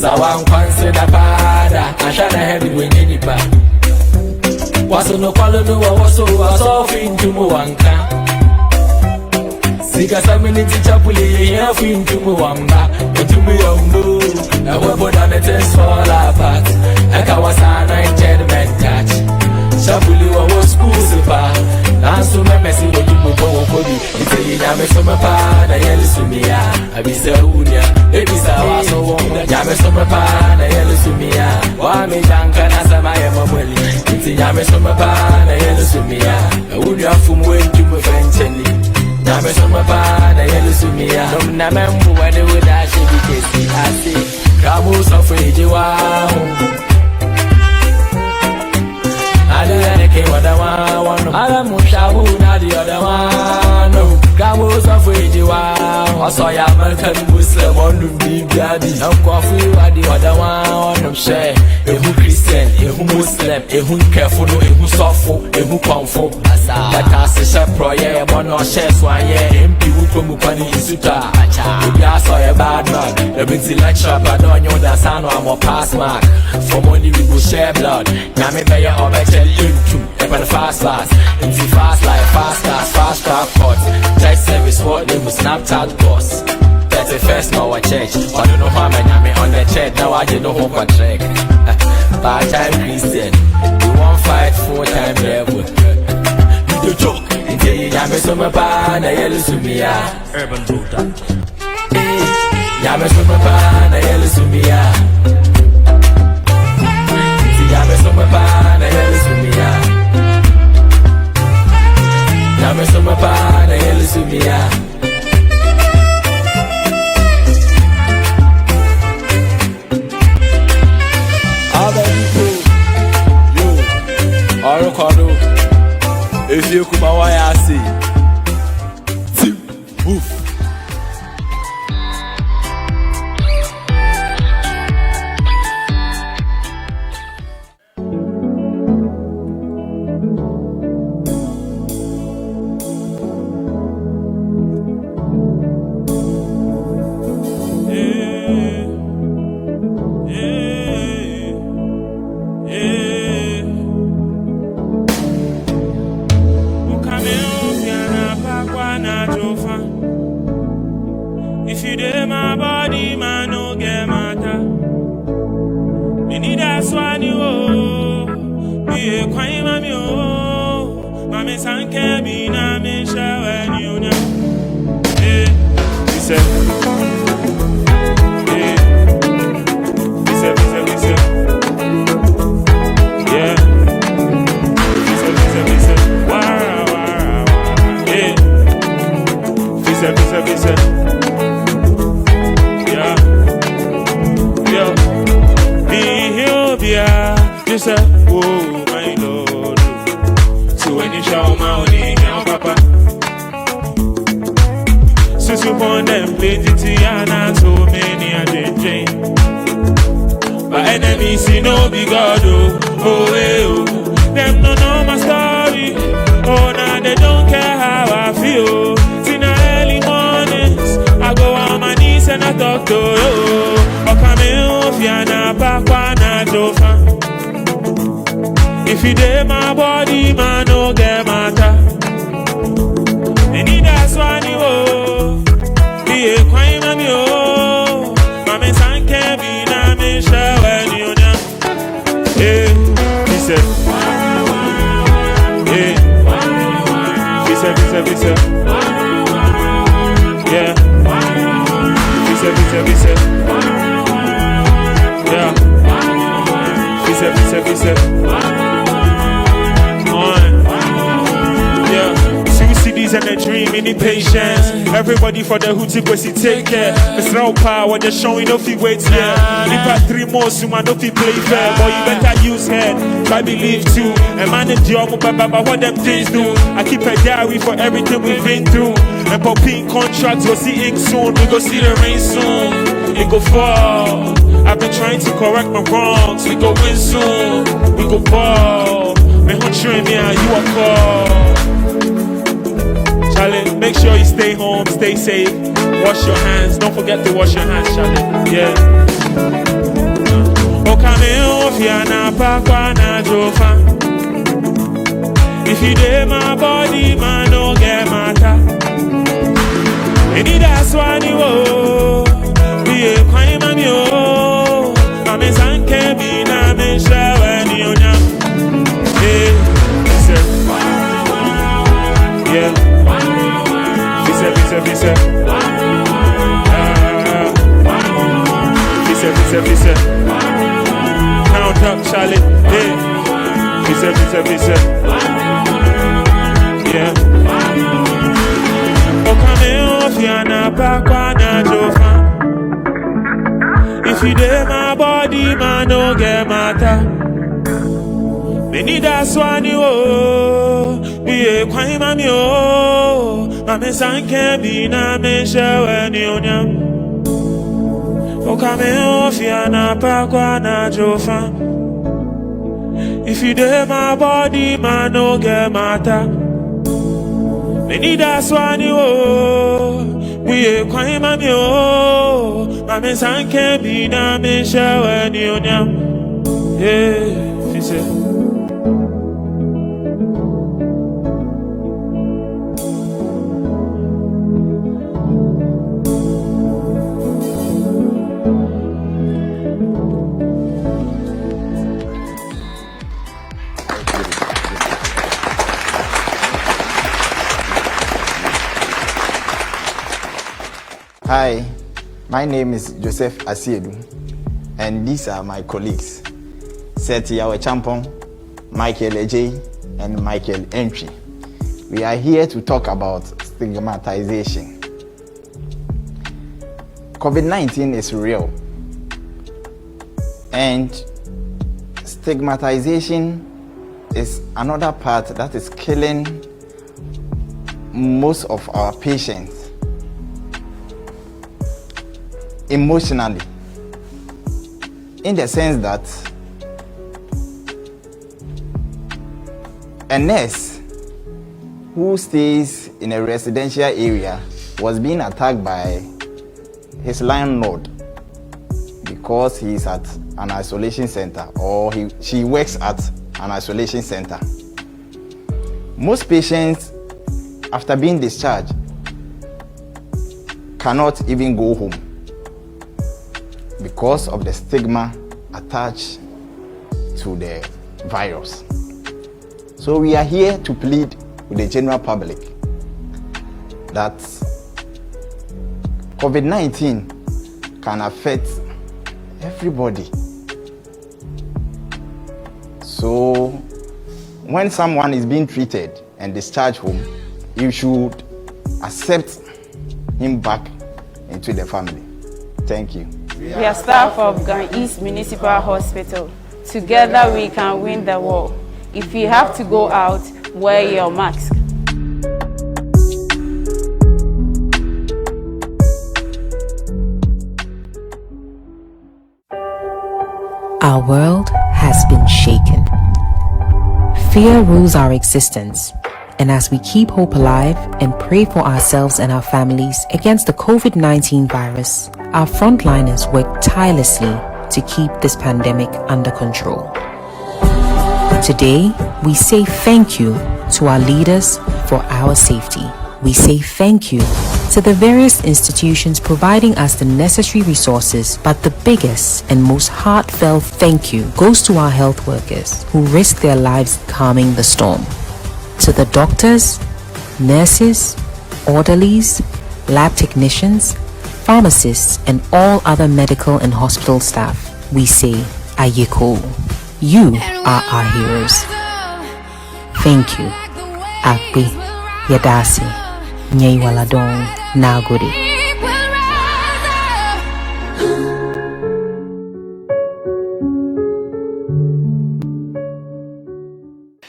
Sawa nkwanse na pada. Ashana heavy wenye nipa. Waso no kwalo no waso fin tumu wanka. Sika samini tichapuli ya fin tumu wamba. Tumu yombo. Na webo da netes fall apart. Eka wasana enchedment touch. Chapuli wa school sipa. Nansu memesi wajumu kwa wakobi. Ite yame somepa na yeli sumia. Abise unia, ebisa waso wonga. Yame somepa na yeli sumia. Wame janka na sama ya mamweli. Inti nyame soma pa na yelo sumia. Udi afum wentu me fencheni. Nyame soma pa na yelo sumia. Dom na membu wade wuda shibi kesi ase. Kamu sofeji wa. Ade ke wada wa no. Ala mushabu na di other one no. Kamu sofeji wa. Oso ya American Muslim on the bigadi. Now coffee wadi other one no share. Ehu Christian, ehu Muslim, ehu careful, ehu suffer, ehu comfort. But as a shepherd, yeah, mono share swanye. MP who come upon the instituta. If you saw a bad man, the big lecture, but don't know that son I'm a pass mark. For money we go share blood. Now me pay your better into. Even fast, into fast life, fast cars, fast track court. Text service, what they will Snapchat boss. 31st now a church. I don't know how many I'm on the church. Now I don't know how to track. Part-time Christian, you won't fight full-time devil. You do joke, until you yame summa pa na yellow sumia. Urban Buddha. Yame summa pa na yellow sumia. Yame summa pa na yellow sumia. Yame summa pa na yellow sumia. Orokado, if you come away, I see. Oof. If you did my body, man, no get matter. You need that swan, you be a quiet mammy, mammy, son can be na me shower, you know. He said, he said, yeah. He said, wow, yeah. He said, you say, oh my Lord. So when you show my only now, Papa, since you born them plenty Tiana, so many are drink. But enemies see no big God, oh, them no know my story. Oh, now they don't care how I feel. See now early mornings, I go on my knees and I talk to you. Oh, come in, Fiana, Papa, na Jofa. If you did my body, man, no get matter. They need that swan, you be a quiet mammy, mammy, son can't be na me shower, you know. He said, he said, yeah. He said, yeah. He said, yeah. Two cities and a dream, any patience. Everybody for the hootie he take care. It's no power, just showing no fee wait here. If I 3 more soon, I don't feel play fair. Boy, you better use head, I believe too. And manage your mobile, what them things do. I keep a diary for everything we've been through. And popping contracts, we'll see ink soon. We go see the rain soon. It go fall. I've been trying to correct my wrongs. We go win soon. We go ball. Man, who train me and you a call. Charlie, make sure you stay home, stay safe. Wash your hands. Don't forget to wash your hands, Charlie. Yeah. If you did my body, man, no get matter. You need that swan, you be a quiet mammy, mammy, son can't be na me shower, you know. He said, yeah. He said, he said, count up, Charlie, hey. Yeah. If you dey my body, man, no get matter. Me need that swan you oh, be a crime mami oh, mami sanke be na me show ni onyam. Okame ofiana pa kwa na jofa. If you dey my body, man, no get matter. Me need that swan you oh, be a crime mami oh, mami sanke be na me show ni onyam. Yeah, she said. Hi, my name is Joseph Asiedu, and these are my colleagues, Seti Yawe Champon, Michael Ejay, and Michael Entry. We are here to talk about stigmatization. COVID-19 is real, and stigmatization is another part that is killing most of our patients emotionally, in the sense that a nurse who stays in a residential area was being attacked by his landlord because he's at an isolation center, or she works at an isolation center. Most patients, after being discharged, cannot even go home because of the stigma attached to the virus. So we are here to plead with the general public that COVID-19 can affect everybody. So when someone is being treated and discharged home, you should accept him back into the family. Thank you. We are staff of Gan East Municipal Hospital. Together we can win the war. If you have to go out, wear your mask. Our world has been shaken. Fear rules our existence. And as we keep hope alive and pray for ourselves and our families against the COVID-19 virus, our frontliners work tirelessly to keep this pandemic under control. Today, we say thank you to our leaders for our safety. We say thank you to the various institutions providing us the necessary resources, but the biggest and most heartfelt thank you goes to our health workers who risk their lives calming the storm. To the doctors, nurses, orderlies, lab technicians, pharmacists, and all other medical and hospital staff, we say, Ayeko, you are our heroes. Thank you. Akbi, Yadasi, Nyeiwaladong, Nagode.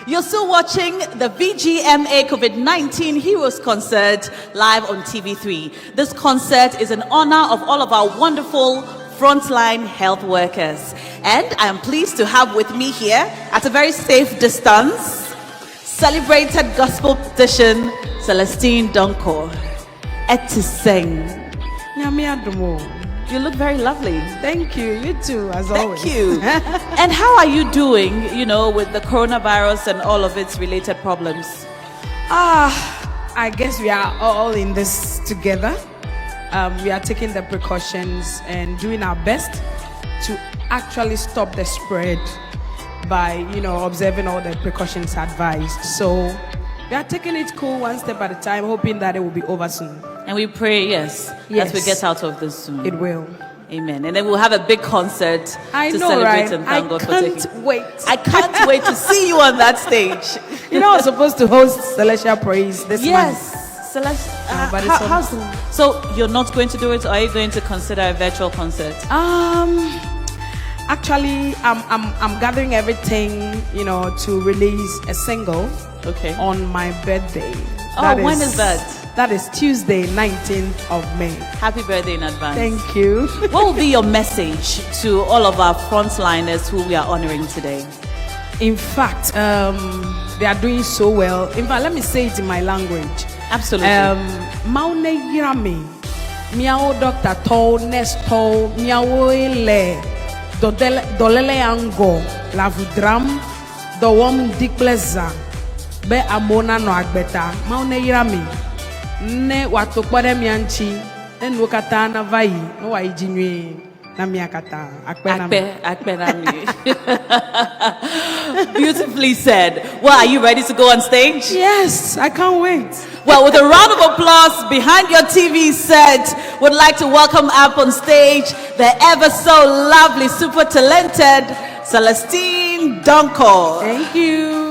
You're still watching the VGMA COVID-19 Heroes Concert live on TV3. This concert is in honor of all of our wonderful frontline health workers. And I am pleased to have with me here, at a very safe distance, celebrated gospel musician Celestine Donko. Etiseng. You look very lovely. Thank you. You too, as always. Thank you. And how are you doing, with the coronavirus and all of its related problems? I guess we are all in this together. We are taking the precautions and doing our best to actually stop the spread by, observing all the precautions advised. So we are taking it cool, one step at a time, hoping that it will be over soon. And we pray, yes, that we get out of this soon. It will. Amen. And then we'll have a big concert to celebrate right? and thank God for taking. I can't wait. I can't wait to see you on that stage. You know, I was supposed to host Celestial Praise this month. Yes, Celestial. So you're not going to do it, or are you going to consider a virtual concert? Actually, I'm gathering everything, you know, to release a single. Okay. On my birthday. When is that? That is Tuesday, 19th of May. Happy birthday in advance. Thank you. What will be your message to all of our frontliners who we are honoring today? In fact, they are doing so well. In fact, let me say it in my language. Absolutely. Maune yirami, miao Dr. To, Nesto, miao ele, dolele ango, lavudram, dowom dikbleza, be amona no agbeta, maune yirami. Ne watu kwade mianchi enu kata na vai no wa ijinwe na miakata akpe na mi. Beautifully said. Well, are you ready to go on stage? Yes, I can't wait. Well, with a round of applause behind your TV set, would like to welcome up on stage the ever so lovely, super talented Celestine Donko. Thank you.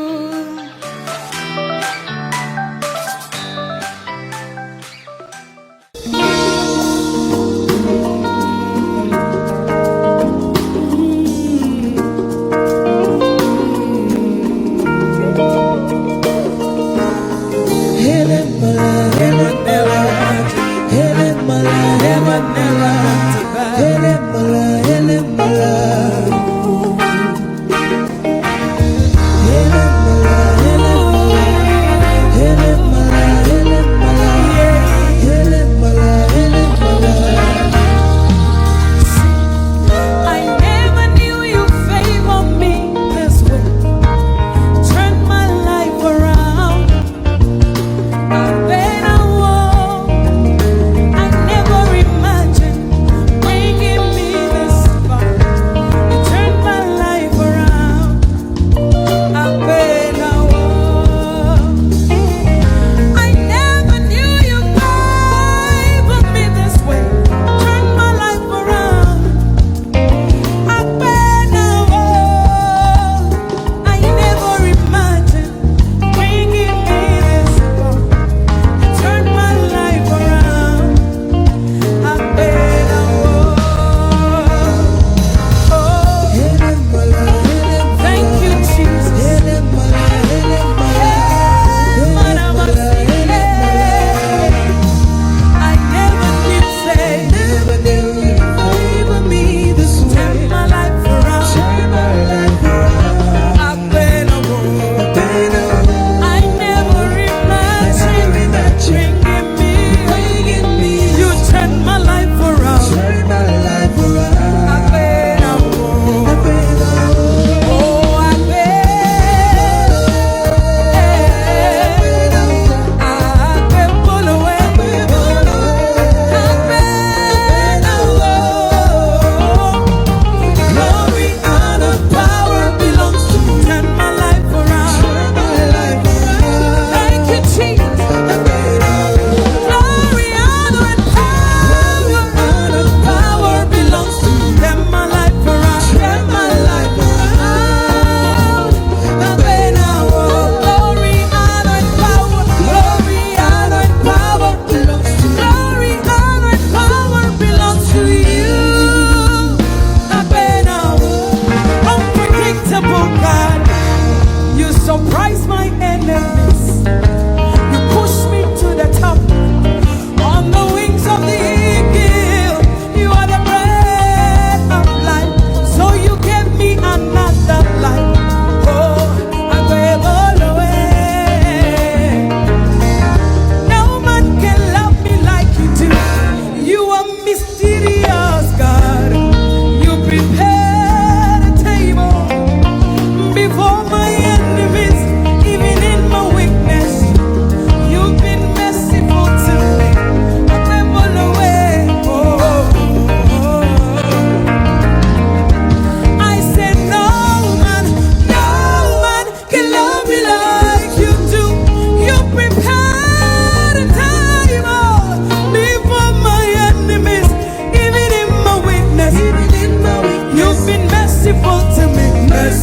Hele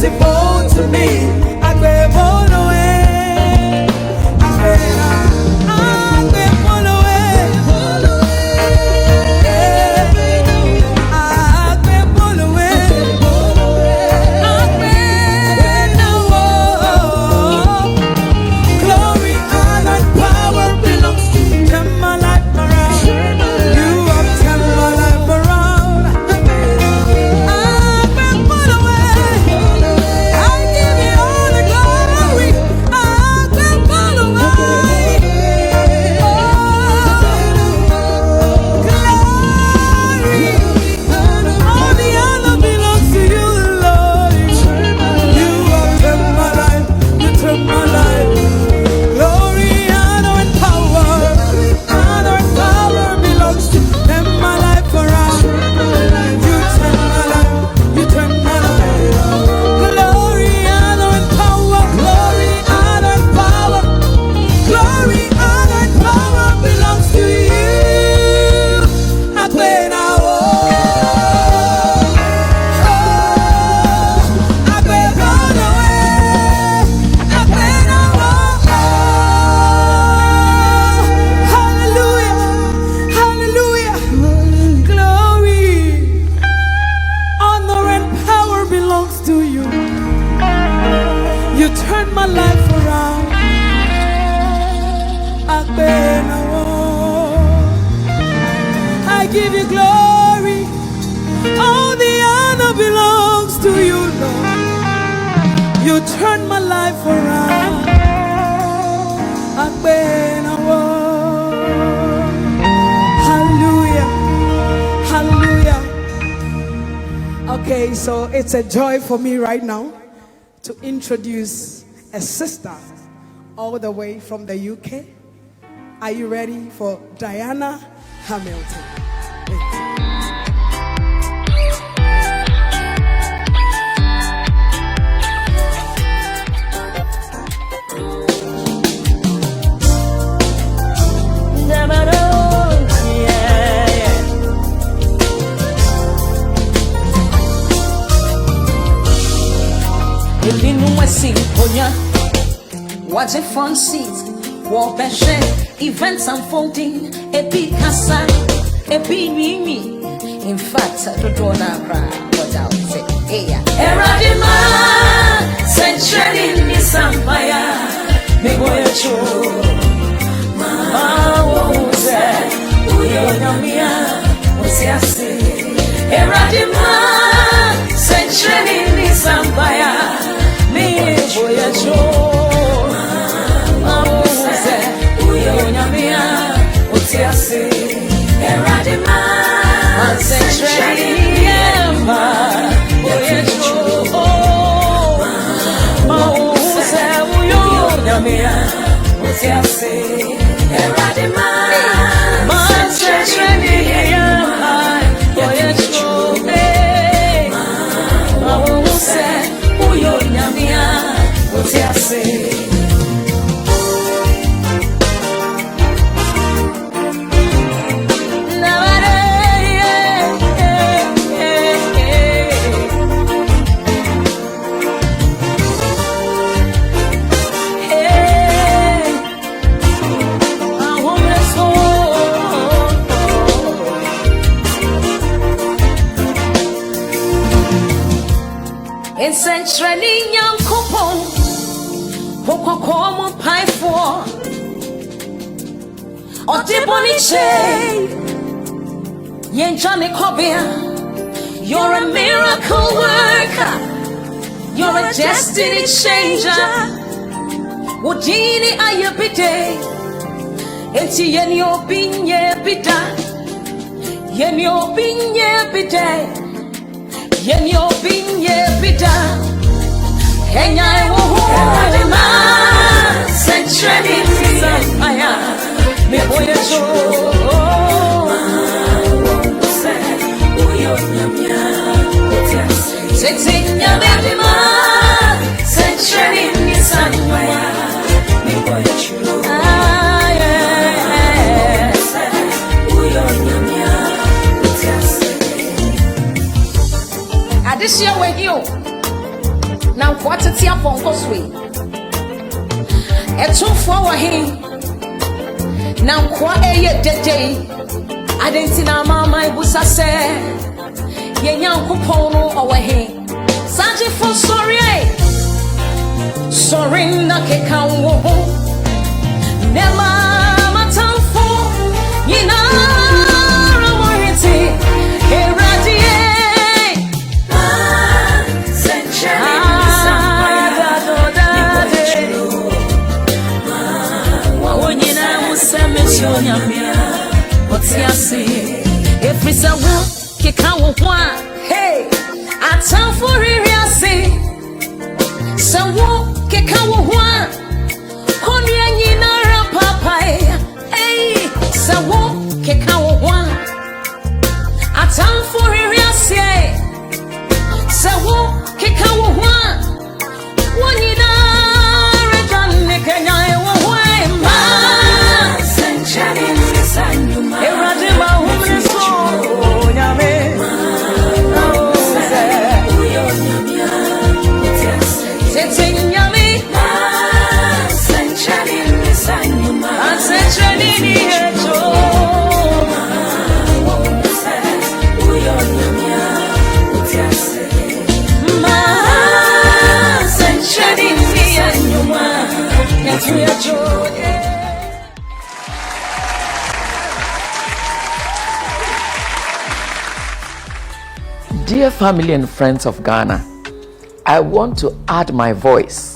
merciful to me. I gave all away. I gave all away. I gave all away. I gave all. Glory, honor, power belongs to you. Turn my life around. You have turned my life around. I gave all away. I give you all the glory. I gave all away. Glory, all the honor belongs to you, Lord. You have turned my life. You turned my life. Glory, honor, and power. Honor and power belongs to you. Turn my life around. You turn my life. You turn my life. Glory, honor, and power. Glory, honor, and power. Glory, honor, and power belongs to you. I pray now. I pray all away. I pray now. Hallelujah. Hallelujah. Glory, honor, and power belongs to you. You turn my life around. I give you glory. All the honor belongs to you, Lord. You turn my life around. Hallelujah. Hallelujah. Okay, so it's a joy for me right now to introduce a sister all the way from the UK. Are you ready for Diana Hamilton? What's a front seat? Walk and share, events unfolding, a big casa, a big mimi. In fact, I don't wanna cry, but I'll say, hey, Eradima, century in this empire, me boy, Ma, what's that? What's that? Eradima, century in this empire, me boy, Training young couple, Hokokomo pie for or Deboniche, Yen Johnny Cobia. You're a miracle worker, you're a destiny changer. Wodini ayabide, enti yenyo binye bida, yenyo binye bide, yenyo binye bida. Kenya Eradima, century Maya, me boy century Maya, me boy this year with you. Now what it's here for Gosway. A 2-4 were he. Now what a year day. I didn't see now my busa say. Young Kupono over here. Sanji for sorry. Sorry, Nake can walk. Never matter for you know. If it's a walk, kick out one. Hey, I tell for it, so walk, kick out one. Honey, papa. Hey, so walk, kick out one. I tell for it, so walk, kick out one. One in a return, Nick. Dear family and friends of Ghana, I want to add my voice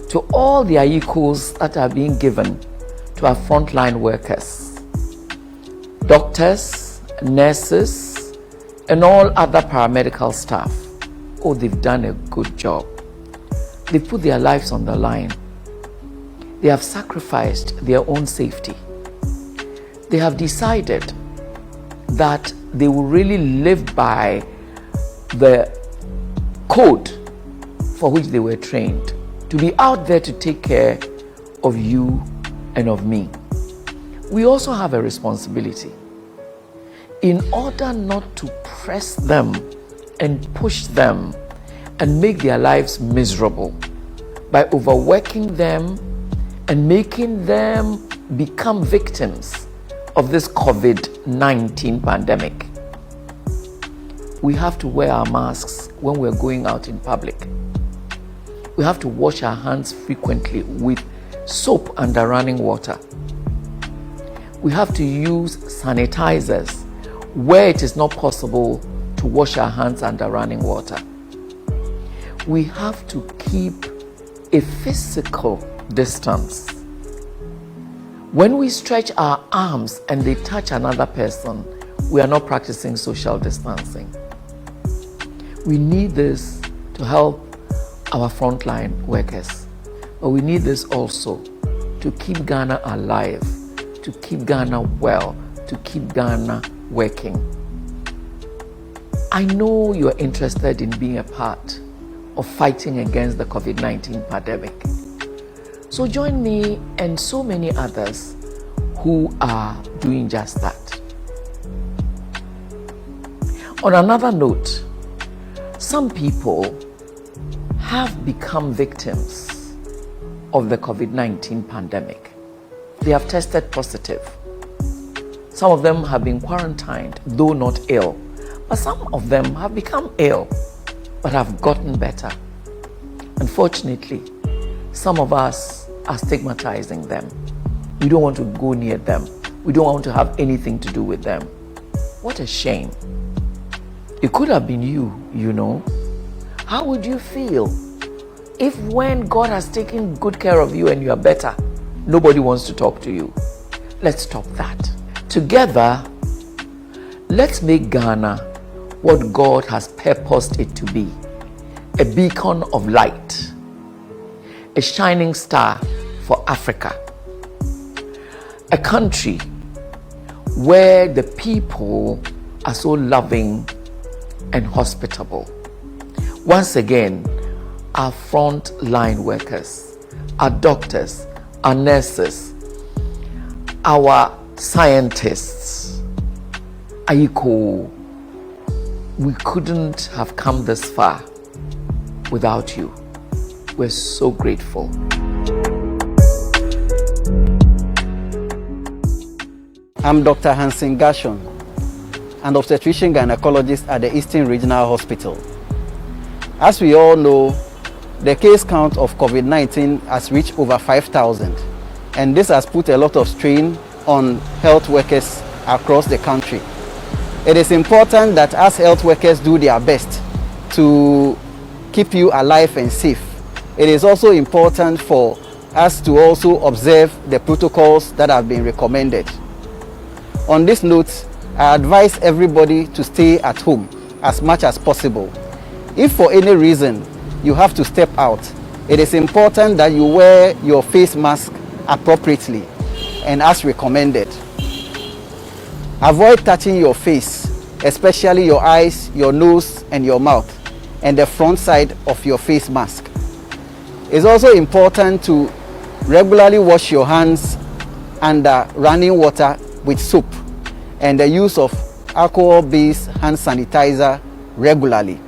to all the equals that are being given to our frontline workers, doctors, nurses, and all other paramedical staff. Oh, they've done a good job. They put their lives on the line. They have sacrificed their own safety. They have decided that they will really live by the code for which they were trained, to be out there to take care of you and of me. We also have a responsibility. In order not to press them and push them and make their lives miserable by overworking them and making them become victims of this COVID-19 pandemic. We have to wear our masks when we're going out in public. We have to wash our hands frequently with soap under running water. We have to use sanitizers where it is not possible to wash our hands under running water. We have to keep a physical distance. When we stretch our arms and they touch another person, we are not practicing social distancing. We need this to help our frontline workers, but we need this also to keep Ghana alive, to keep Ghana well, to keep Ghana working. I know you're interested in being a part of fighting against the COVID-19 pandemic. So join me and so many others who are doing just that. On another note, some people have become victims of the COVID-19 pandemic. They have tested positive. Some of them have been quarantined, though not ill. But some of them have become ill, but have gotten better. Unfortunately, some of us are stigmatizing them. We don't want to go near them. We don't want to have anything to do with them. What a shame. It could have been you, you know. How would you feel if when God has taken good care of you and you are better, nobody wants to talk to you? Let's stop that. Together, let's make Ghana what God has purposed it to be. A beacon of light. A shining star for Africa. A country where the people are so loving and hospitable. Once again, our front-line workers, our doctors, our nurses, our scientists, Aiko, we couldn't have come this far without you. We're so grateful. I'm Dr. Hansen Gashon, an obstetrician gynecologist at the Eastern Regional Hospital. As we all know, the case count of COVID-19 has reached over 5,000, and this has put a lot of strain on health workers across the country. It is important that as health workers do their best to keep you alive and safe, it is also important for us to also observe the protocols that have been recommended. On this note, I advise everybody to stay at home as much as possible. If for any reason you have to step out, it is important that you wear your face mask appropriately and as recommended. Avoid touching your face, especially your eyes, your nose, and your mouth, and the front side of your face mask. It's also important to regularly wash your hands under running water with soap and the use of alcohol-based hand sanitizer regularly.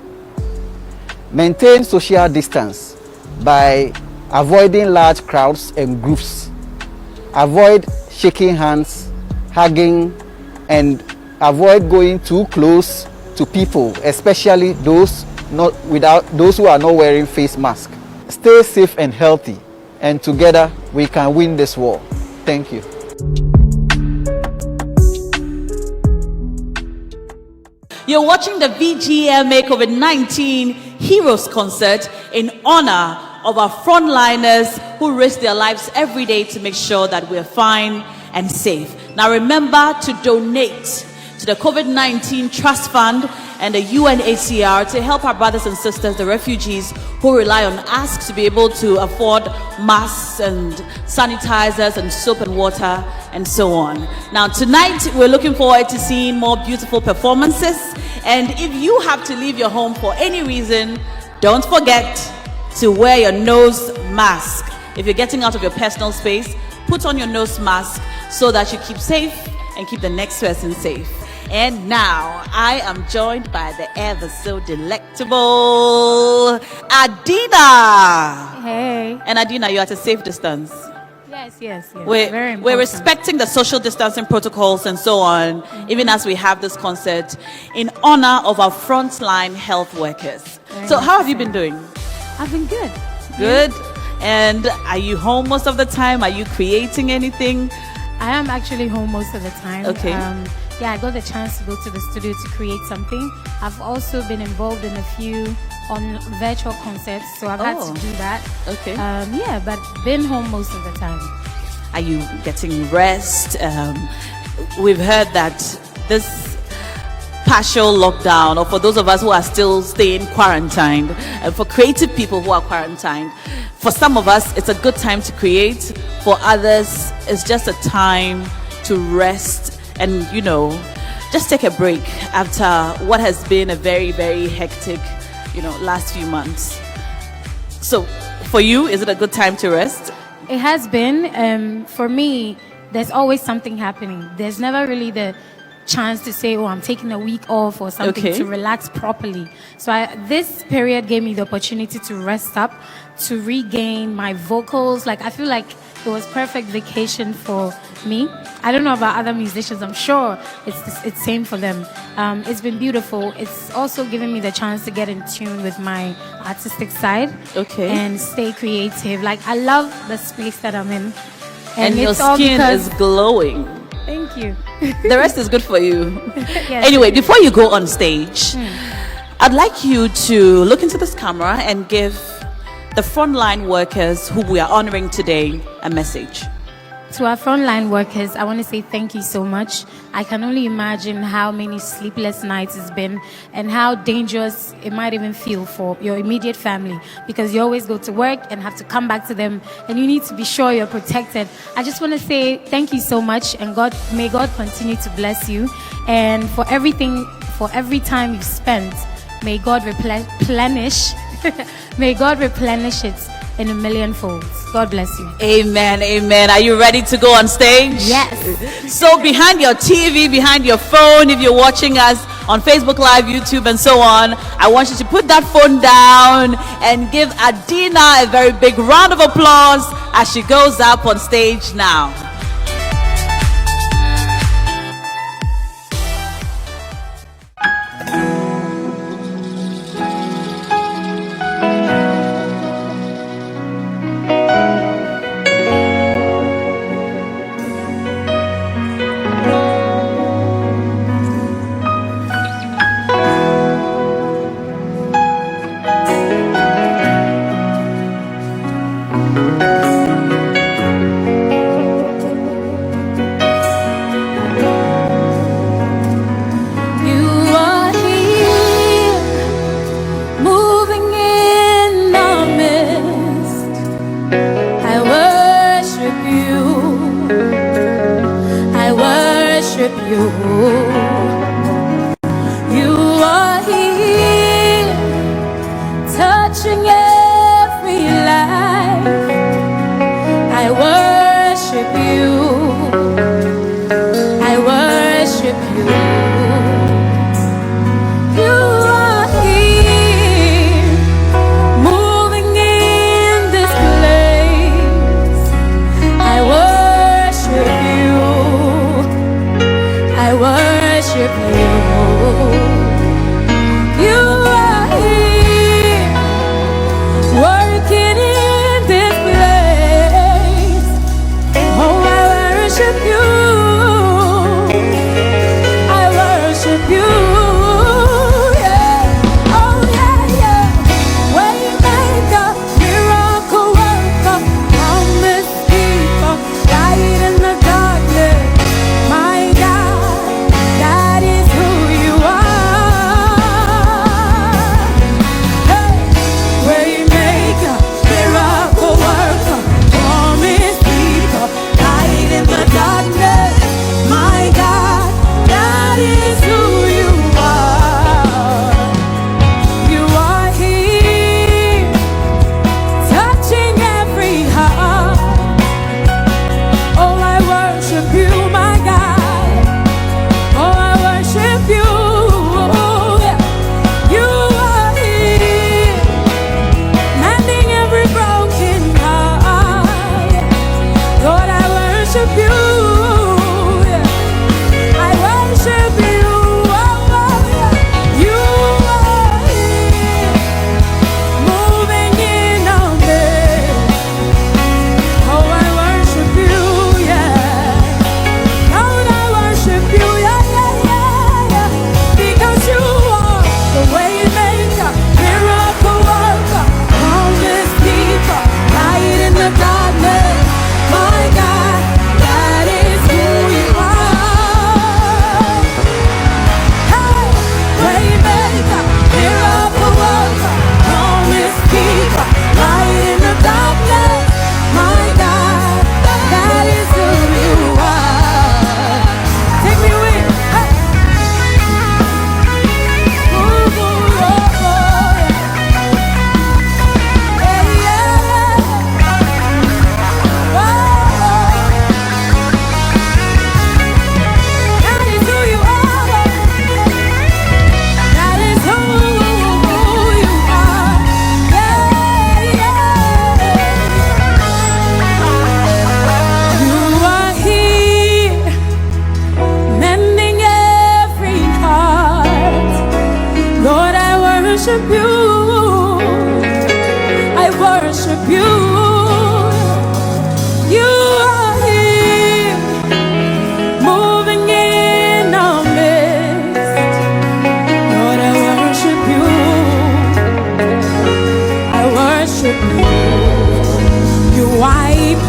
Maintain social distance by avoiding large crowds and groups. Avoid shaking hands, hugging, and avoid going too close to people, especially those who are not wearing face masks. Stay safe and healthy, and together we can win this war. Thank you. You're watching the VGMA COVID-19 Heroes Concert in honor of our frontliners who risk their lives every day to make sure that we're fine and safe. Now remember to donate to the COVID-19 Trust Fund and the UNHCR to help our brothers and sisters, the refugees who rely on us to be able to afford masks and sanitizers and soap and water and so on. Now tonight we're looking forward to seeing more beautiful performances, and if you have to leave your home for any reason, don't forget to wear your nose mask. If you're getting out of your personal space, put on your nose mask so that you keep safe and keep the next person safe. And now I am joined by the ever so delectable Adina. Hey. And Adina, you're at a safe distance. Yes. We're Very important. we're respecting the social distancing protocols and so on, even as we have this concert in honor of our frontline health workers. So how have you been doing? I've been good. Good. And are you home most of the time? Are you creating anything? I am actually home most of the time. Okay. I got the chance to go to the studio to create something. I've also been involved in a few on virtual concerts, so I've had to do that. Okay. But been home most of the time. Are you getting rest? We've heard that this partial lockdown, or for those of us who are still staying quarantined, and for creative people who are quarantined, for some of us it's a good time to create. For others, it's just a time to rest and, just take a break after what has been a very, very hectic, last few months. So for you, is it a good time to rest? It has been. For me, there's always something happening. There's never really the chance to say, I'm taking a week off or something, to relax properly. So this period gave me the opportunity to rest up, to regain my vocals. I feel like it was perfect vacation for me. I don't know about other musicians. I'm sure it's same for them. It's been beautiful. It's also given me the chance to get in tune with my artistic side. Okay. And stay creative. I love the space that I'm in. And your skin is glowing. Thank you. The rest is good for you. Yes. Anyway, before you go on stage, I'd like you to look into this camera and give the frontline workers who we are honoring today a message. To our frontline workers, I want to say thank you so much. I can only imagine how many sleepless nights it's been and how dangerous it might even feel for your immediate family, because you always go to work and have to come back to them and you need to be sure you're protected. I just want to say thank you so much, and may God continue to bless you. And for everything, for every time you've spent, may God replenish may God replenish it in a million folds. God bless you. Amen, amen. Are you ready to go on stage? Yes. So behind your TV, behind your phone, if you're watching us on Facebook Live, YouTube, and so on. I want you to put that phone down and give Adina a very big round of applause as she goes up on stage now.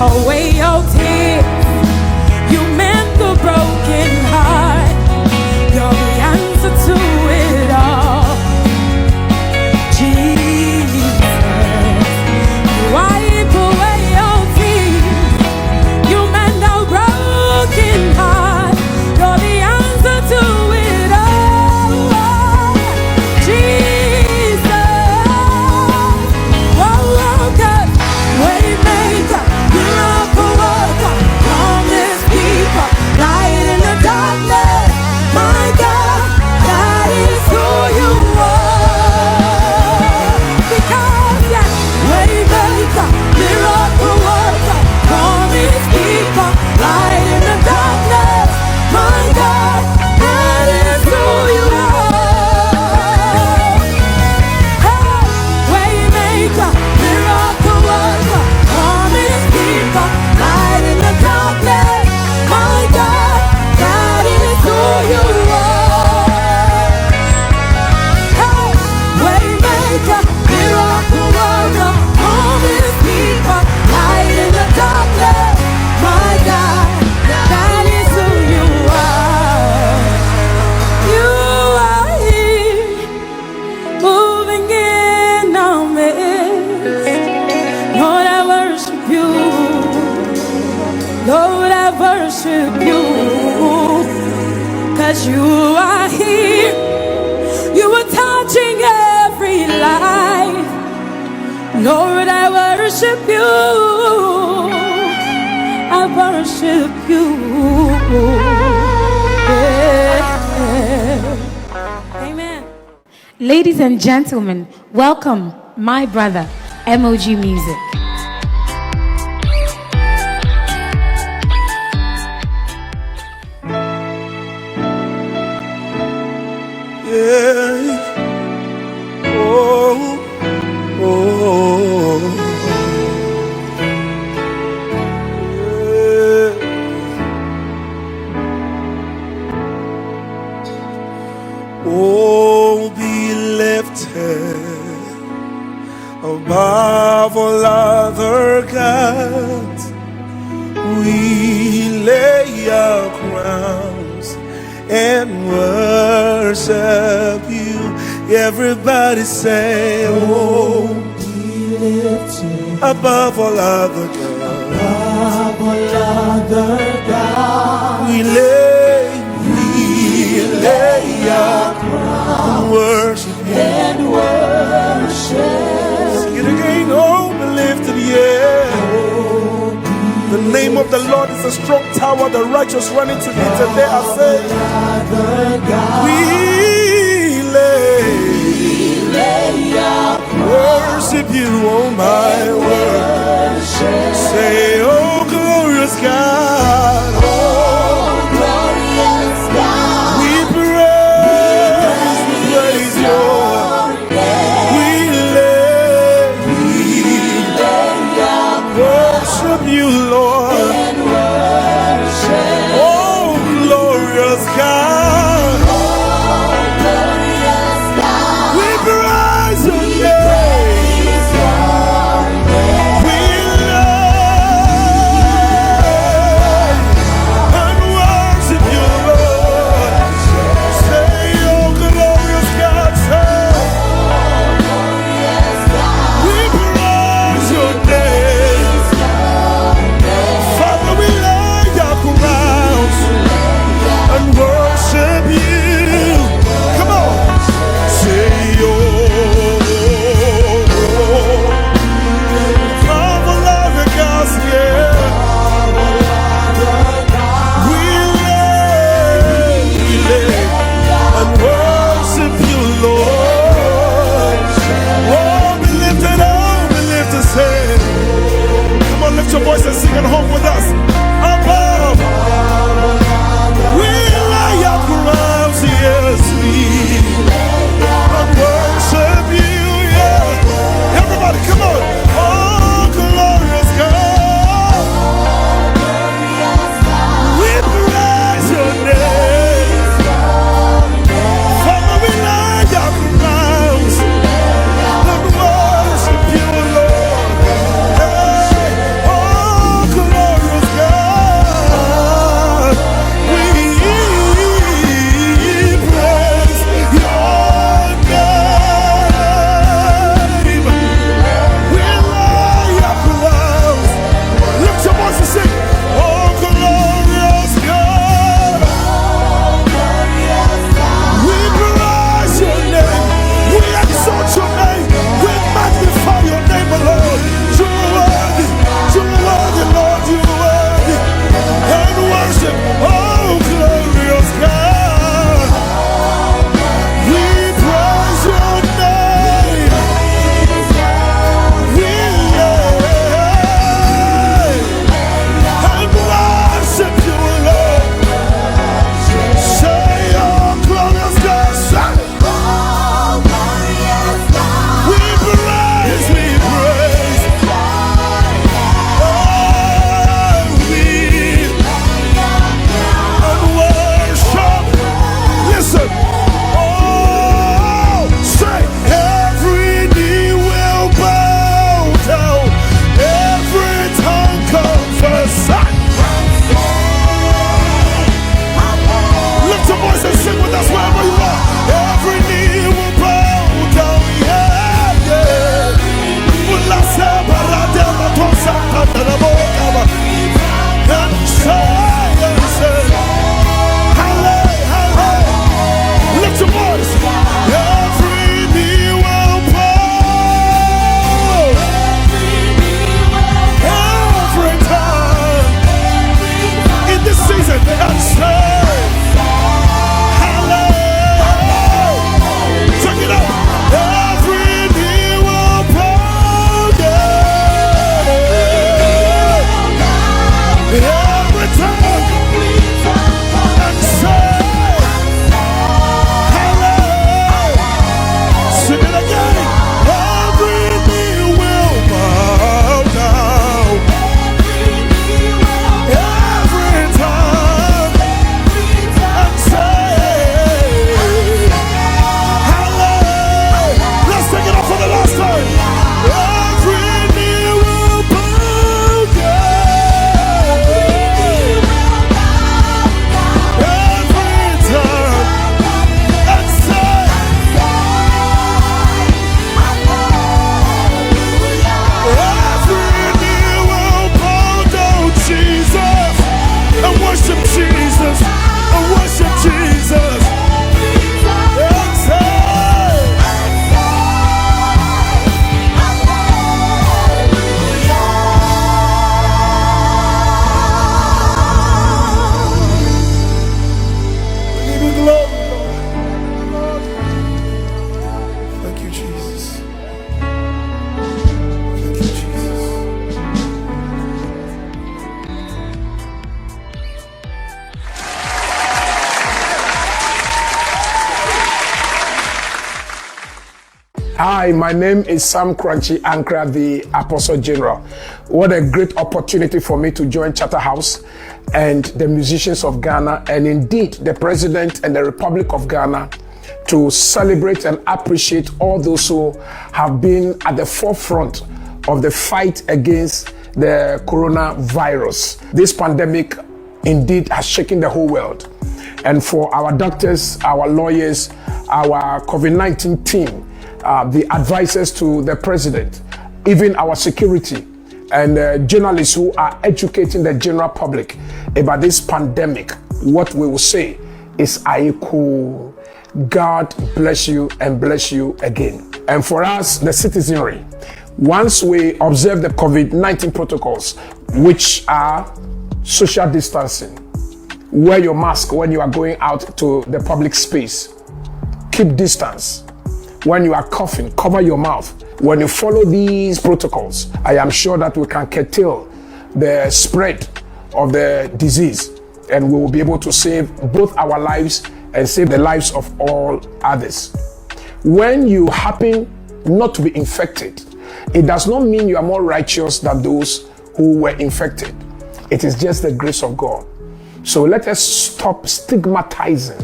Away your tears, you mend the broken heart. You're the answer to it all, Jesus. You wipe away your tears, you mend the broken heart. You're the answer to it all, Jesus. Whoa, whoa, God, waymaker, miracle worship you, 'cause you are here. You are touching every life. Lord, I worship you. I worship you. Yeah. Amen. Ladies and gentlemen, welcome my brother, MOG Music. Yeah. Oh, oh, yeah. Oh, be lifted above all other gods. We lay our crowns and worship you. Everybody say, oh, be lifted above all other gods. Above all other gods. We lay our crown, worship you and worship. Sing it again, oh, be lifted, yeah. The name of the Lord is a strong tower, the righteous run into it and they are saved. We lay our worship you, oh my word. Say, oh glorious God, oh glorious God. We praise your name. We lay our worship you, Lord. And worship. Oh glorious God, oh glorious God. We praise your name. We love. Hi, my name is Sam Crunchy Ankra, the Apostle General. What a great opportunity for me to join Charterhouse and the musicians of Ghana, and indeed the President and the Republic of Ghana, to celebrate and appreciate all those who have been at the forefront of the fight against the coronavirus. This pandemic indeed has shaken the whole world. And for our doctors, our lawyers, our COVID-19 team, the advisors to the President, even our security and journalists who are educating the general public about this pandemic, what we will say is Aiku. God bless you and bless you again. And for us, the citizenry, once we observe the COVID-19 protocols, which are social distancing, wear your mask when you are going out to the public space, keep distance. When you are coughing, cover your mouth. When you follow these protocols, I am sure that we can curtail the spread of the disease, and we will be able to save both our lives and save the lives of all others. When you happen not to be infected, it does not mean you are more righteous than those who were infected. It is just the grace of God. So let us stop stigmatizing.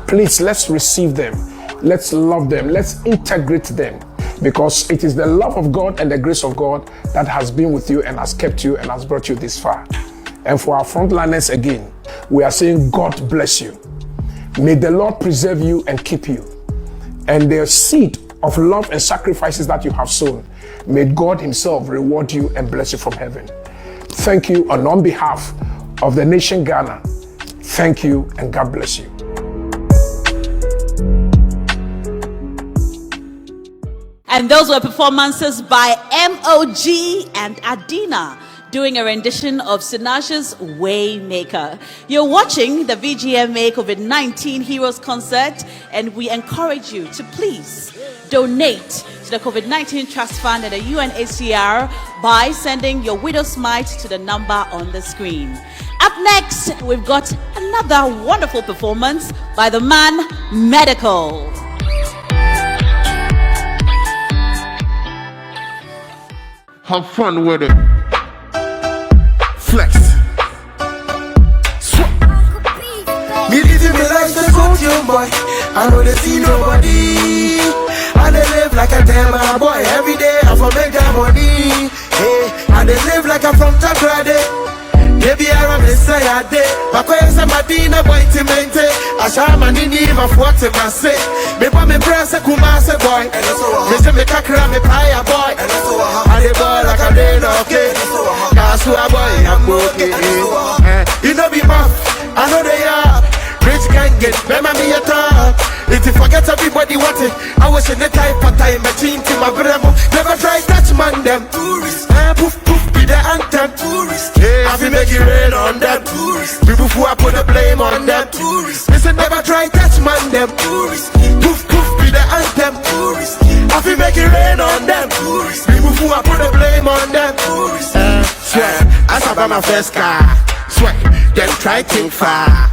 Please, let's receive them. Let's love them. Let's integrate them, because it is the love of God and the grace of God that has been with you and has kept you and has brought you this far. And for our frontliners again, we are saying God bless you. May the Lord preserve you and keep you. And the seed of love and sacrifices that you have sown, may God himself reward you and bless you from heaven. Thank you, and on behalf of the nation Ghana, thank you and God bless you. And those were performances by MOG and Adina, doing a rendition of Sinasha's Waymaker. You're watching the VGMA COVID-19 Heroes Concert, and we encourage you to please donate to the COVID-19 Trust Fund and the UNHCR by sending your widow's mite to the number on the screen. Up next, we've got another wonderful performance by the man Medical. Have fun with it. Flex. Me living my life to go to young boy. I know they see nobody. I they live like a damn boy. Every day I for make that money. Hey, I they live like I'm from Takrade. Maybe I am a say a day. But when somebody in a boy to maintain, I shall man in the of what I must say. Maybe me press a kumase boy. Mr. Mekakra me pie boy. I dey boy like a day okay. That's who a boy I'm okay. You know be buff, I know they are. Rich can get, remember me at all. If you forget everybody what it, I was in the type of time machine to my brother. Never try touch man them. Tourists, poof poof be the anthem. Tourists, I feel make it rain on them. Tourists, people who I put the blame on them. Tourists, listen never try touch man them. Tourists, poof poof be the anthem. Tourists, I feel make it rain on them. Tourists, people who I put the blame on them. Tourists, swear, as I buy my first car, swear, then try think far.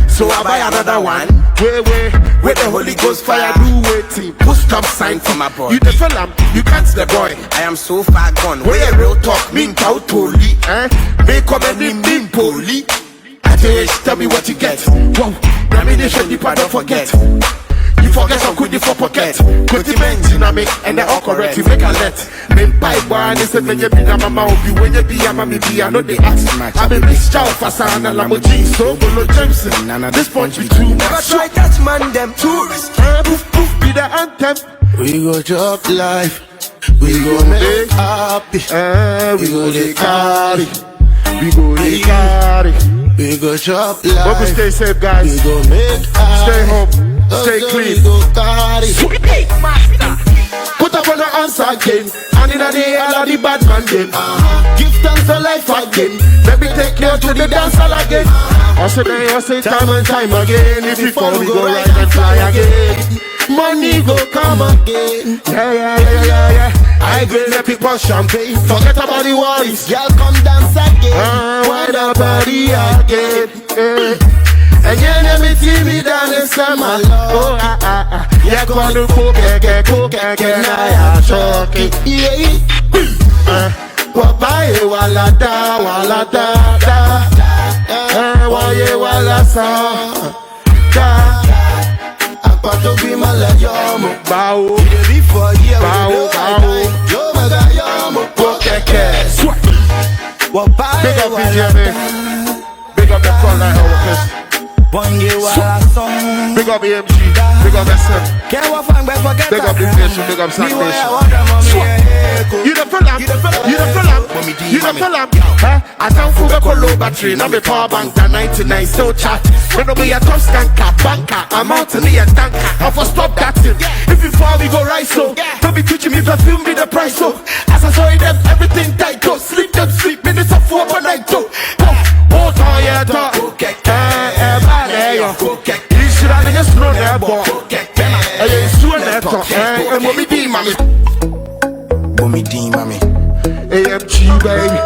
So I buy another one. Where the Holy Ghost fire do waiting. Put stop sign for my boy. You the fella, you can't the boy. I am so far gone. Where a real talk mean cow toli. Make up and mean poli. Tell me what you get. Whoa, I mean they should don't forget. You forget some good for pocket. Put the men dynamic and they're all correct. You make a let. Name pipe one is a when you be a mama or when you be a mammy be I know they ask much. I'm a mixed child for San and Lamborghini. So go Jameson. None of this punch be too much. Never try catch man them tourists. Poof poof be the anthem. We go job life. We go make happy. We go they carry. We go they carry. We go shop life. But we stay safe, guys. We go make stay home. Stay clean. Put up on the answer again. And in a day, all of the bad man game. Give thanks for life again. Baby, take you to the dance hall again. I say time and time again. If you fall, we go right and fly again. Money go come again. Yeah. I grill the people champagne. Forget about the worries. Y'all come dance again. Why the party again? And you let me see me down in summer. Oh, yeah, go to cook, I choke. Yeah. Wabaye wala da, waye wala sa, da. Apato bi malayomo, bao, before you, bao, yo magayomo, kokeke. Big up VGMA, big up the frontline workers. Big up EMG, big up SM, big up this nation, big up South Nation. You the fella, you the fella, huh? I don't forget a low battery, now me power bank, the 99 still chat. When be a top skanker, banker, I'm out to me a tanker. I for stop that thing. If you fall, we go right so. Don't be teaching me perfume, be the price so. As I saw them, everything tight go. Sleep them, sleep minutes of 4 per night too. Oh, yeah, talk. You should have just thrown that ball. It's true that talk. And mommy D, mommy. Mommy D, mommy. AMG, baby.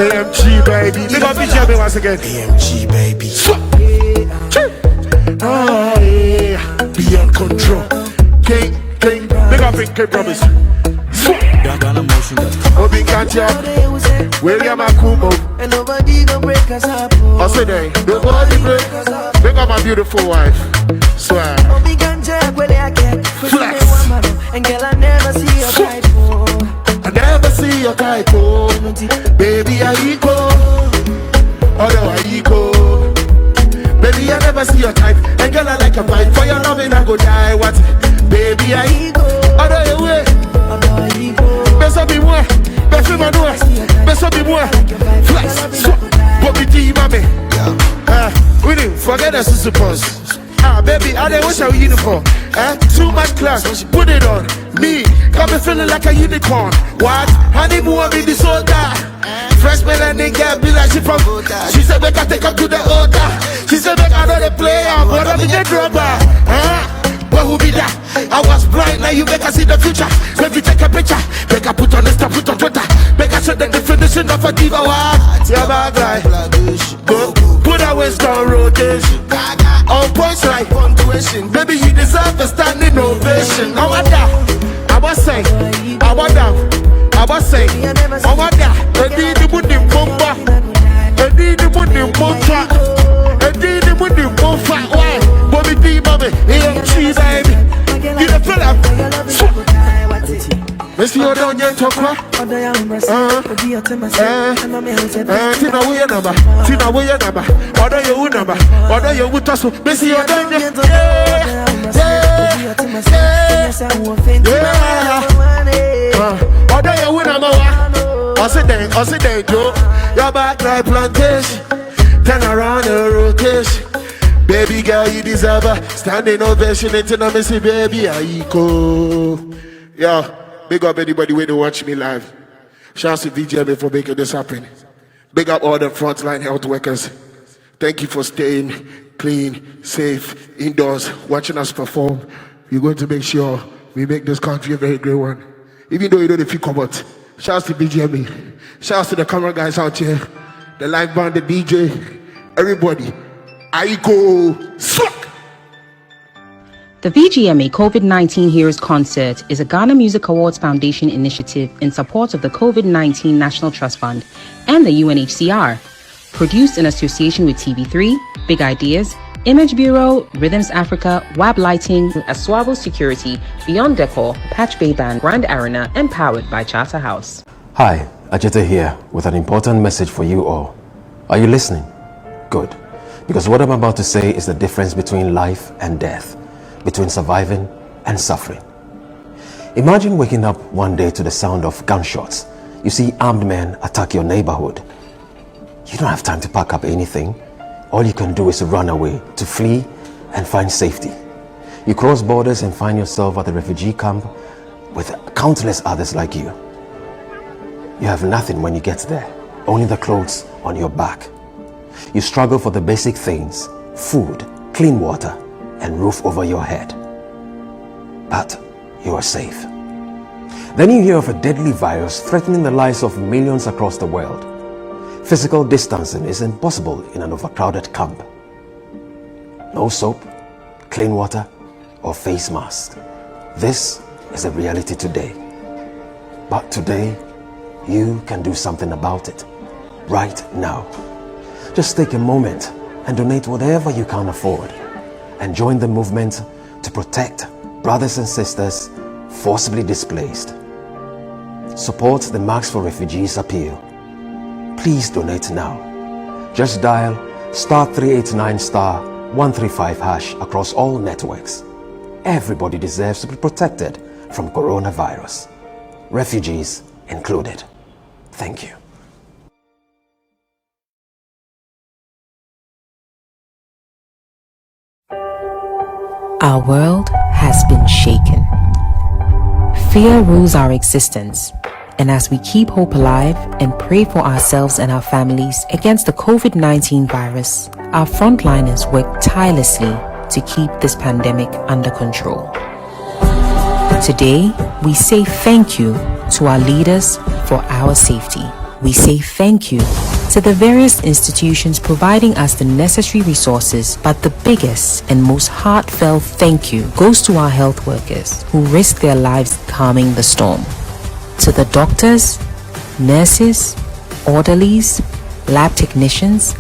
AMG, baby. Big up VGMA once again. AMG, baby. Oh, yeah. Beyond control. King. Big up King Promise. Obi Kantia, William Akumo, and nobody gonna break us up. Also, nobody break us up. Big up my beautiful wife. Swear. Obi Kantia, where I get flex. And girl, I never see your type. I never see your type. Baby, I go. Although I go. Baby, I never see your type. And girl, I like a fight. For your loving, I go die. What? Baby, I go. Although you way. Beso be moi, beso ma noix, beso be moi. Flex, swap, Bobby D, mommy. We didn't forget us to suppose. Baby, I don't wish I was uniform. Too much class, put it on me. Got me feeling like a unicorn. What? Honey, want me this older. Fresh melanin girl be like she from. She said make I take her to the altar. She said make I know the player, but I'm the drummer. What will be that? I was blind, now you make us see the future. Let me take a picture, make I put on Insta, put on Twitter, make I show the definition of a diva. Yeah, my guy. Put our waist on rotation. On points like punctuation. Baby, you deserve a standing ovation. I want that. I was saying, I want that. I was saying, I want that. I need the money bomba. I need the money bomba. I need the money bomba. Why? Bobby D, mommy, AMG, baby. You the fella. Miss you don't yet talk. Tina, we your number. Tina, we your number. Order your number. Order your wood tussle. Miss you don't yet. Order your wood number. I said, Joe. Your back like plantation. Turn around the rotation. Baby girl, you deserve a standing ovation. Until I say, baby, I go. Yeah, big up anybody when they watch me live. Shout out to VGMA for making this happen. Big up all the frontline health workers. Thank you for staying clean, safe, indoors, watching us perform. We're going to make sure we make this country a very great one. Even though you don't feel comfort. Shout out to VGMA. Shout out to the camera guys out here, the live band, the DJ, everybody. I go suck. The VGMA COVID-19 Heroes Concert is a Ghana Music Awards Foundation initiative in support of the COVID-19 National Trust Fund and the UNHCR. Produced in association with TV3, Big Ideas, Image Bureau, Rhythms Africa, WAB Lighting, Aswabo Security, Beyond Decor, Patch Bay Band, Grand Arena, and powered by Charter House. Hi, Ajita here with an important message for you all. Are you listening? Good. Because what I'm about to say is the difference between life and death, between surviving and suffering. Imagine waking up one day to the sound of gunshots. You see armed men attack your neighborhood. You don't have time to pack up anything. All you can do is run away, to flee and find safety. You cross borders and find yourself at the refugee camp with countless others like you. You have nothing when you get there, only the clothes on your back. You struggle for the basic things, food, clean water, and roof over your head. But you are safe. Then you hear of a deadly virus threatening the lives of millions across the world. Physical distancing is impossible in an overcrowded camp. No soap, clean water, or face mask. This is a reality today. But today, you can do something about it. Right now. Just take a moment and donate whatever you can afford. And join the movement to protect brothers and sisters forcibly displaced. Support the Marks for Refugees appeal. Please donate now. Just dial *389*135# across all networks. Everybody deserves to be protected from coronavirus. Refugees included. Thank you. Our world has been shaken. Fear rules our existence, and as we keep hope alive and pray for ourselves and our families against the COVID-19 virus, our frontliners work tirelessly to keep this pandemic under control. Today, we say thank you to our leaders for our safety. We say thank you to the various institutions providing us the necessary resources, but the biggest and most heartfelt thank you goes to our health workers who risk their lives calming the storm. To the doctors, nurses, orderlies, lab technicians,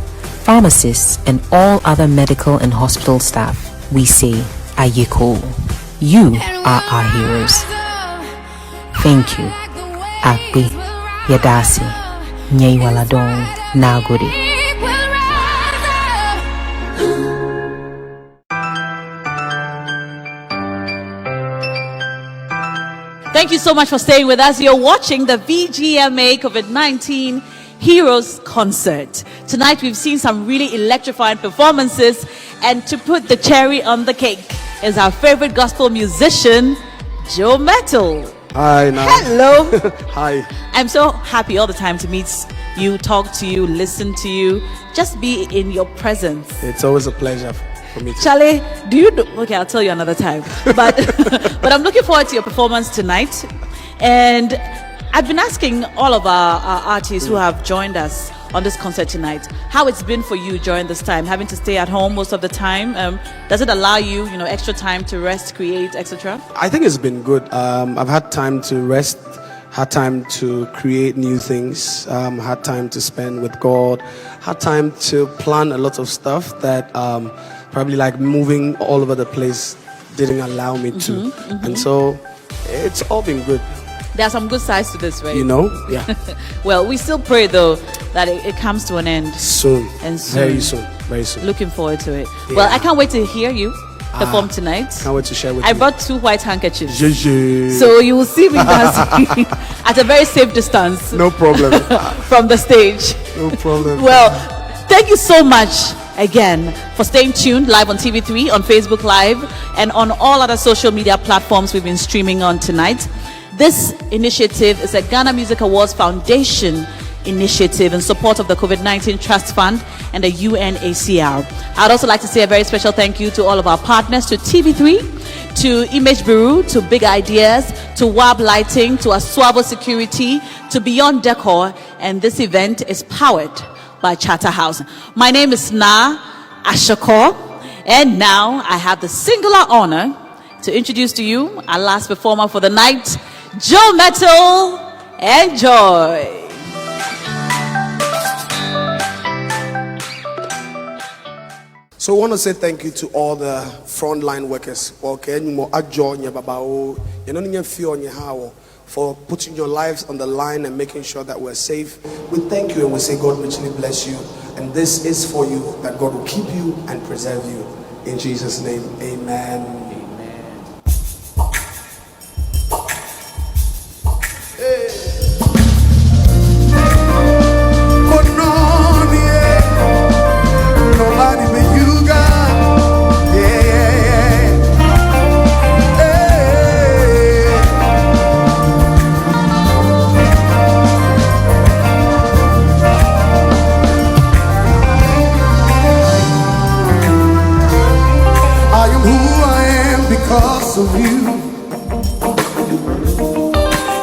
pharmacists, and all other medical and hospital staff, we say Ayeko. You are our heroes. Thank you. Akbe, Yadasi, Nyeiwaladong, Nagode. Thank you so much for staying with us. You're watching the VGMA COVID-19 Heroes Concert. Tonight we've seen some really electrifying performances, and to put the cherry on the cake is our favorite gospel musician, Joe Metal. Hi, Nana. Hello. Hi. I'm so happy all the time to meet you, talk to you, listen to you, just be in your presence. It's always a pleasure for me. Charlie, okay, I'll tell you another time. But but I'm looking forward to your performance tonight. And I've been asking all of our artists who have joined us on this concert tonight how it's been for you during this time, having to stay at home most of the time. Does it allow you, extra time to rest, create, etc.? I think it's been good. I've had time to rest, had time to create new things, had time to spend with God, had time to plan a lot of stuff that probably like moving all over the place didn't allow me to. And so it's all been good. There are some good sides to this, right? Yeah. Well, we still pray though that it comes to an end Soon. and soon. Very soon. Very soon. Looking forward to it. Yeah. Well, I can't wait to hear you perform tonight. Can't wait to share with I you. brought 2 white handkerchiefs. Jeje. So you will see me dancing at a very safe distance. No problem. From the stage. No problem. Well, thank you so much again for staying tuned live on TV3, on Facebook Live, and on all other social media platforms we've been streaming on tonight. This initiative is a Ghana Music Awards Foundation initiative in support of the COVID-19 Trust Fund and the UNHCR. I'd also like to say a very special thank you to all of our partners, to TV3, to Image Bureau, to Big Ideas, to WAB Lighting, to Aswabo Security, to Beyond Decor, and this event is powered by Charterhouse. My name is Na Ashako, and now I have the singular honor to introduce to you our last performer for the night, Joe Metal. Enjoy. So I want to say thank you to all the frontline workers for putting your lives on the line and making sure that we're safe. We thank you and we say God richly bless you. And this is for you, that God will keep you and preserve you. In Jesus' name, amen. Of you.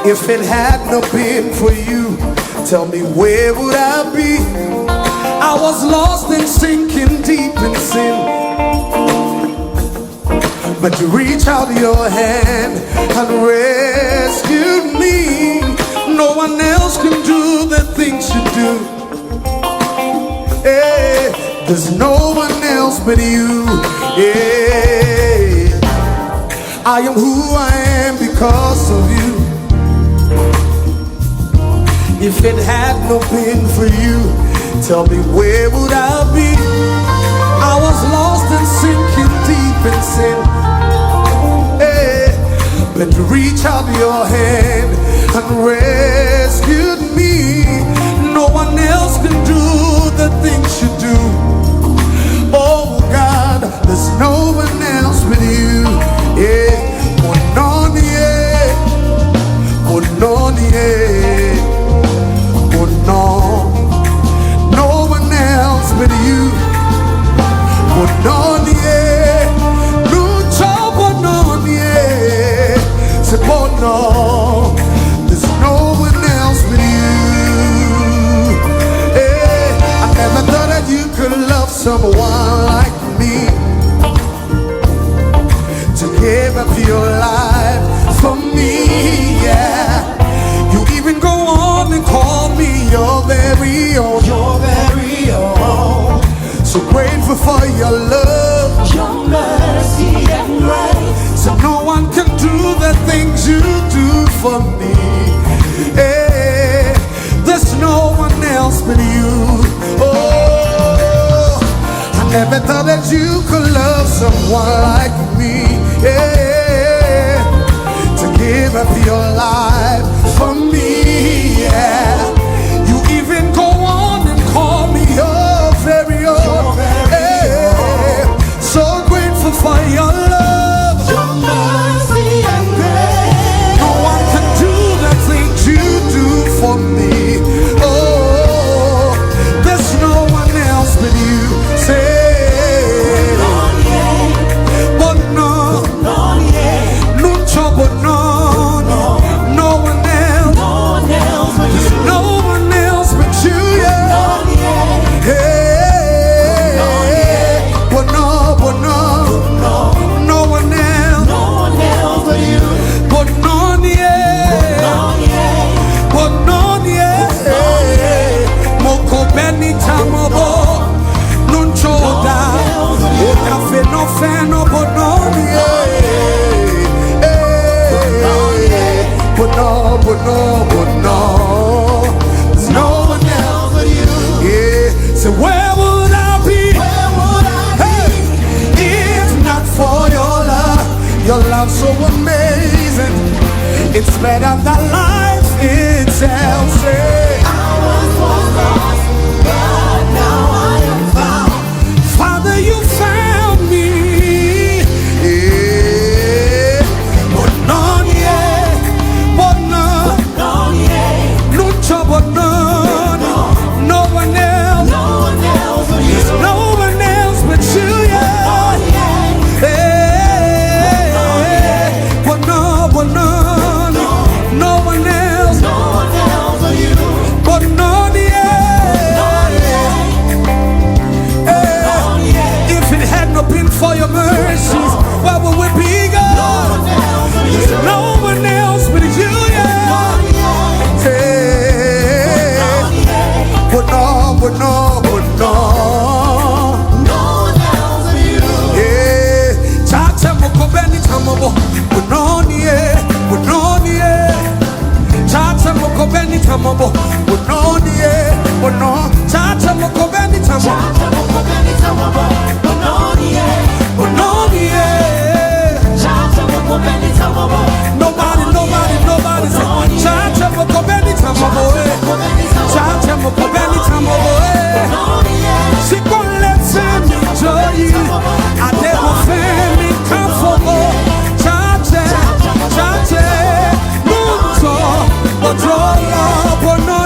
If it had not been for you, tell me where would I be? I was lost and sinking deep in sin. But you reach out your hand and rescue me. No one else can do the things you do. Hey, there's no one else but you. Hey, I am who I am because of you. If it had not been for you, tell me where would I be? I was lost and sinking deep in sin. Hey, but you reach out your hand and rescued me. No one else can do the things you do. Oh God, there's no one else but you. Yeah, no one else but you. There's no one else but you. Hey, I never thought that you could love someone like me, to give up your life for me. Yeah, you even go on and call me your very own. Your very own. So grateful for your love, your mercy and grace. So no one can do the things you do for me. Hey, there's no one else but you. Oh, I never thought that you could love someone like me. Yeah, to give up your life for me. Yeah, you even go on and call me your very own. Hey, so grateful for your love, your mercy and grace. No one can do the things you do for me. Oh, there's no one else but you. Say, but no, no trouble, no one else. There's no one else but you. Yeah. Hey, but no one else. But none, yeah. But none, yeah. Moko beni tamobo, non choda. O cafe no feno, but none, yeah. But no. There's no one else but you. Yeah. So where would I be? Hey, if not for your love? Your love so amazing, it's better than life itself. Say, I was lost, but now I am found. Father, you found me. Yeah, but none, yeah, but none, no trouble, none, no one else, there's no one else but you, yeah. Hey, but no one else but you. But none, yeah. If it had not been for your mercies, where would we be, God? There's no one else but you, yeah. Hey, but no. No one else but you. Yeah, Chacha moko beni tamobo, but none, yeah. Chacha moko beni tamobo, but none, yeah. But no, Chacha moko beni tamobo, but none, yeah. Chacha moko beni tamobo. Nobody say Chacha moko beni tamobo. Chacha moko beni tamobo. She gon' let me joy. I never feel me comfortable. Chacha, Munto, but your love, but no.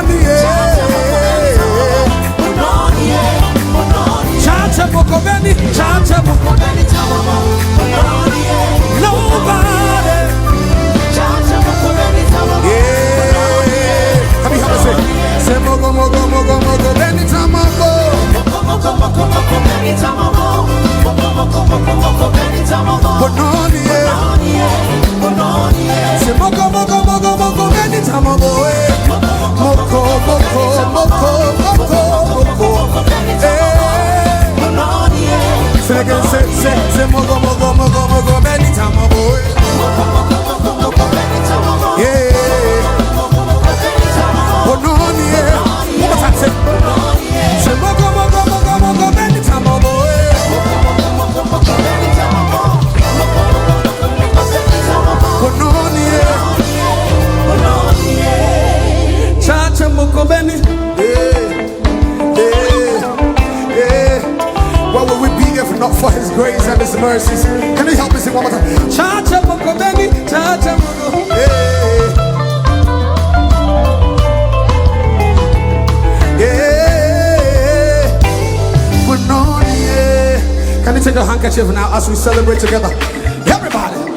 Say moko moko moko moko anytime I go moko moko moko moko moko say again say moko moko moko moko anytime I go yeah bononi one more time say moko moko moko moko anytime I go Chacha moko beni, what would we be if not for His grace and His mercies? Can you help me sing one more time? Chacha moko beni, chacha moko, Can you take a handkerchief now as we celebrate together? Everybody.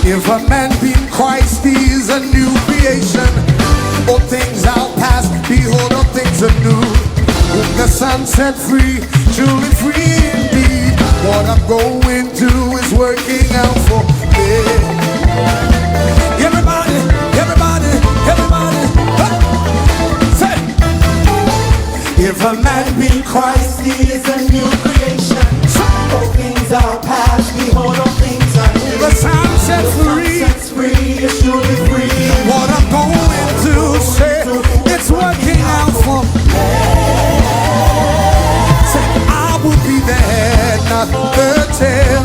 If a man be in Christ, he is a new creation. All things are past, behold, all things are new. Whom the Son set free, truly free indeed. What I'm going through is working out for me. Everybody, everybody, everybody. Say, if a man be in Christ, he is a new creation. All things are past, behold, all things are new. The Son set free, is truly free. What I'm going to say, it's working out for me. Say, I will be the head, not the tail.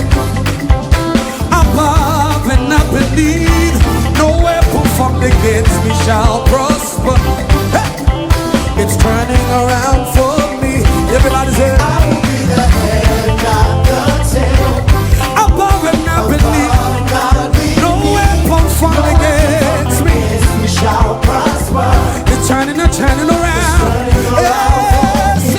Above and not beneath. No weapon formed against me shall prosper. Hey! It's turning around for me. Everybody say, I will be the head, not the tail. Above and not beneath. No weapon formed against me shall prosper. It's turning and turning around. Yes,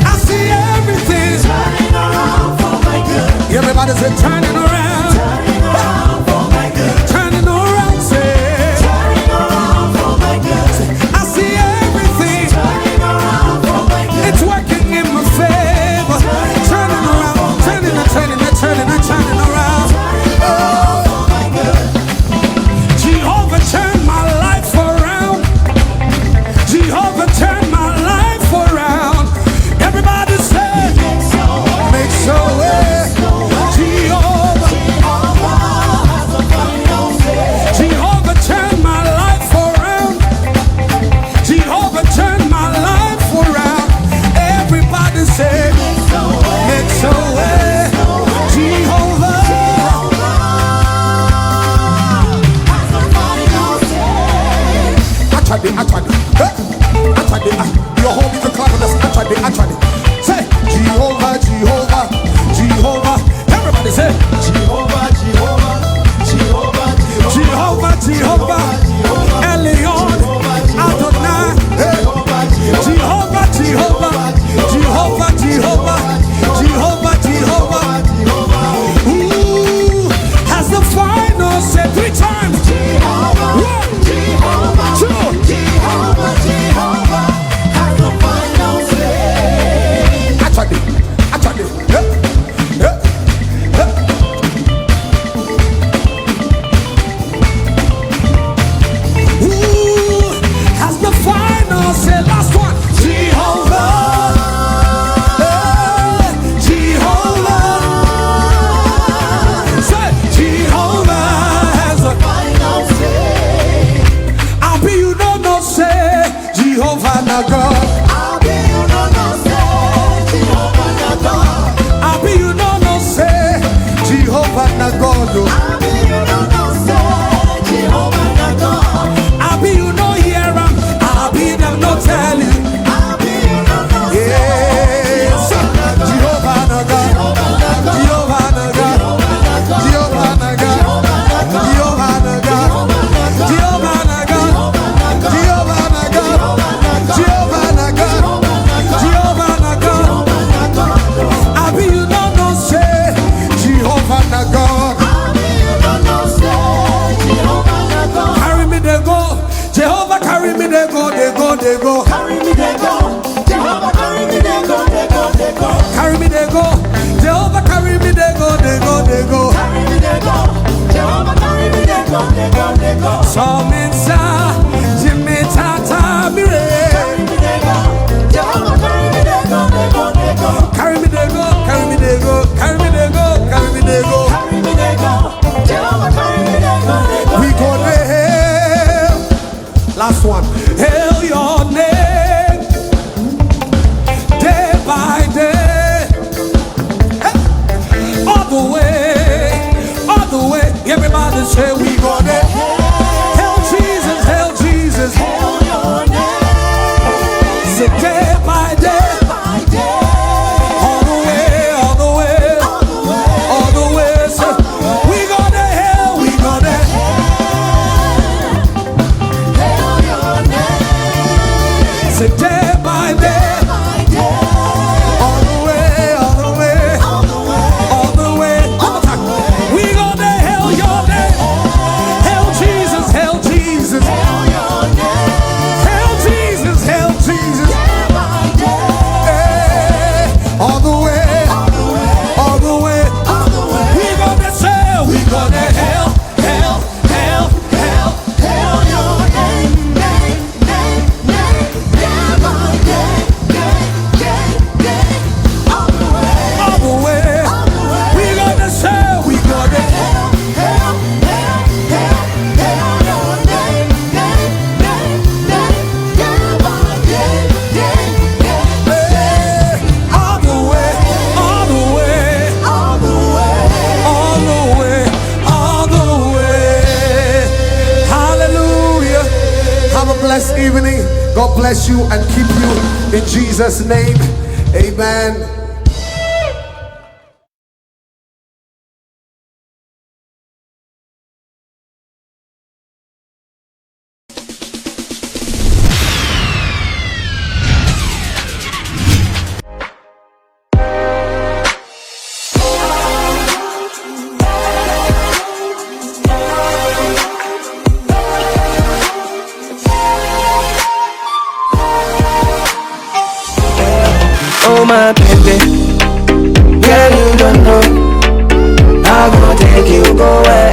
I see everything turning around for my good. Everybody say turning around. Turning around for my good. Turning around, say turning around for my good. I see everything turning around for my good. It's working in my favor. Turning around, turning and turning and turning and turning around. Jehovah turned my life around. Jehovah turned my life around. Everybody say, make so way. Jehovah, Jehovah turned my life around. Jehovah turned my life around. Everybody say, make so way. Jehovah. Your home is a clap of us. Say Jehovah, Jehovah, Jehovah. Everybody say Jehovah, Jehovah, Jehovah, Jehovah, Jehovah, Elion, Adonai, Jehovah, Jehovah, Jehovah, Jehovah, Jehovah, Jehovah. Who has the final say 3 times? Jehovah, Jehovah, Jehovah, Jehovah has the final say. Who has the final say? Last one. Jehovah, Jehovah. Say Jehovah has the final say. I'll be you no say Jehovah na God. I'll be you no say Jehovah na God. I'll be you no say Jehovah na God. I'll be you no say Jehovah na God. I'll be you no hear him. I'll be them no tell you. I'll be you no yes. Jehovah na God. Jehovah na God. Jehovah na God. Jehovah na God. Sominsa, Jimmy Tata, Mire. Carry me there go, carry me there go, carry me there go, carry me there go. We go there. Last one. Hail your name day by day. All the way. Everybody say we go there. Hail Jesus, hail Jesus. Hail your name. Say day by day. Blessed evening. God bless you and keep you in Jesus' name. Amen. Oh my baby, girl you don't know, I'm gonna take you go where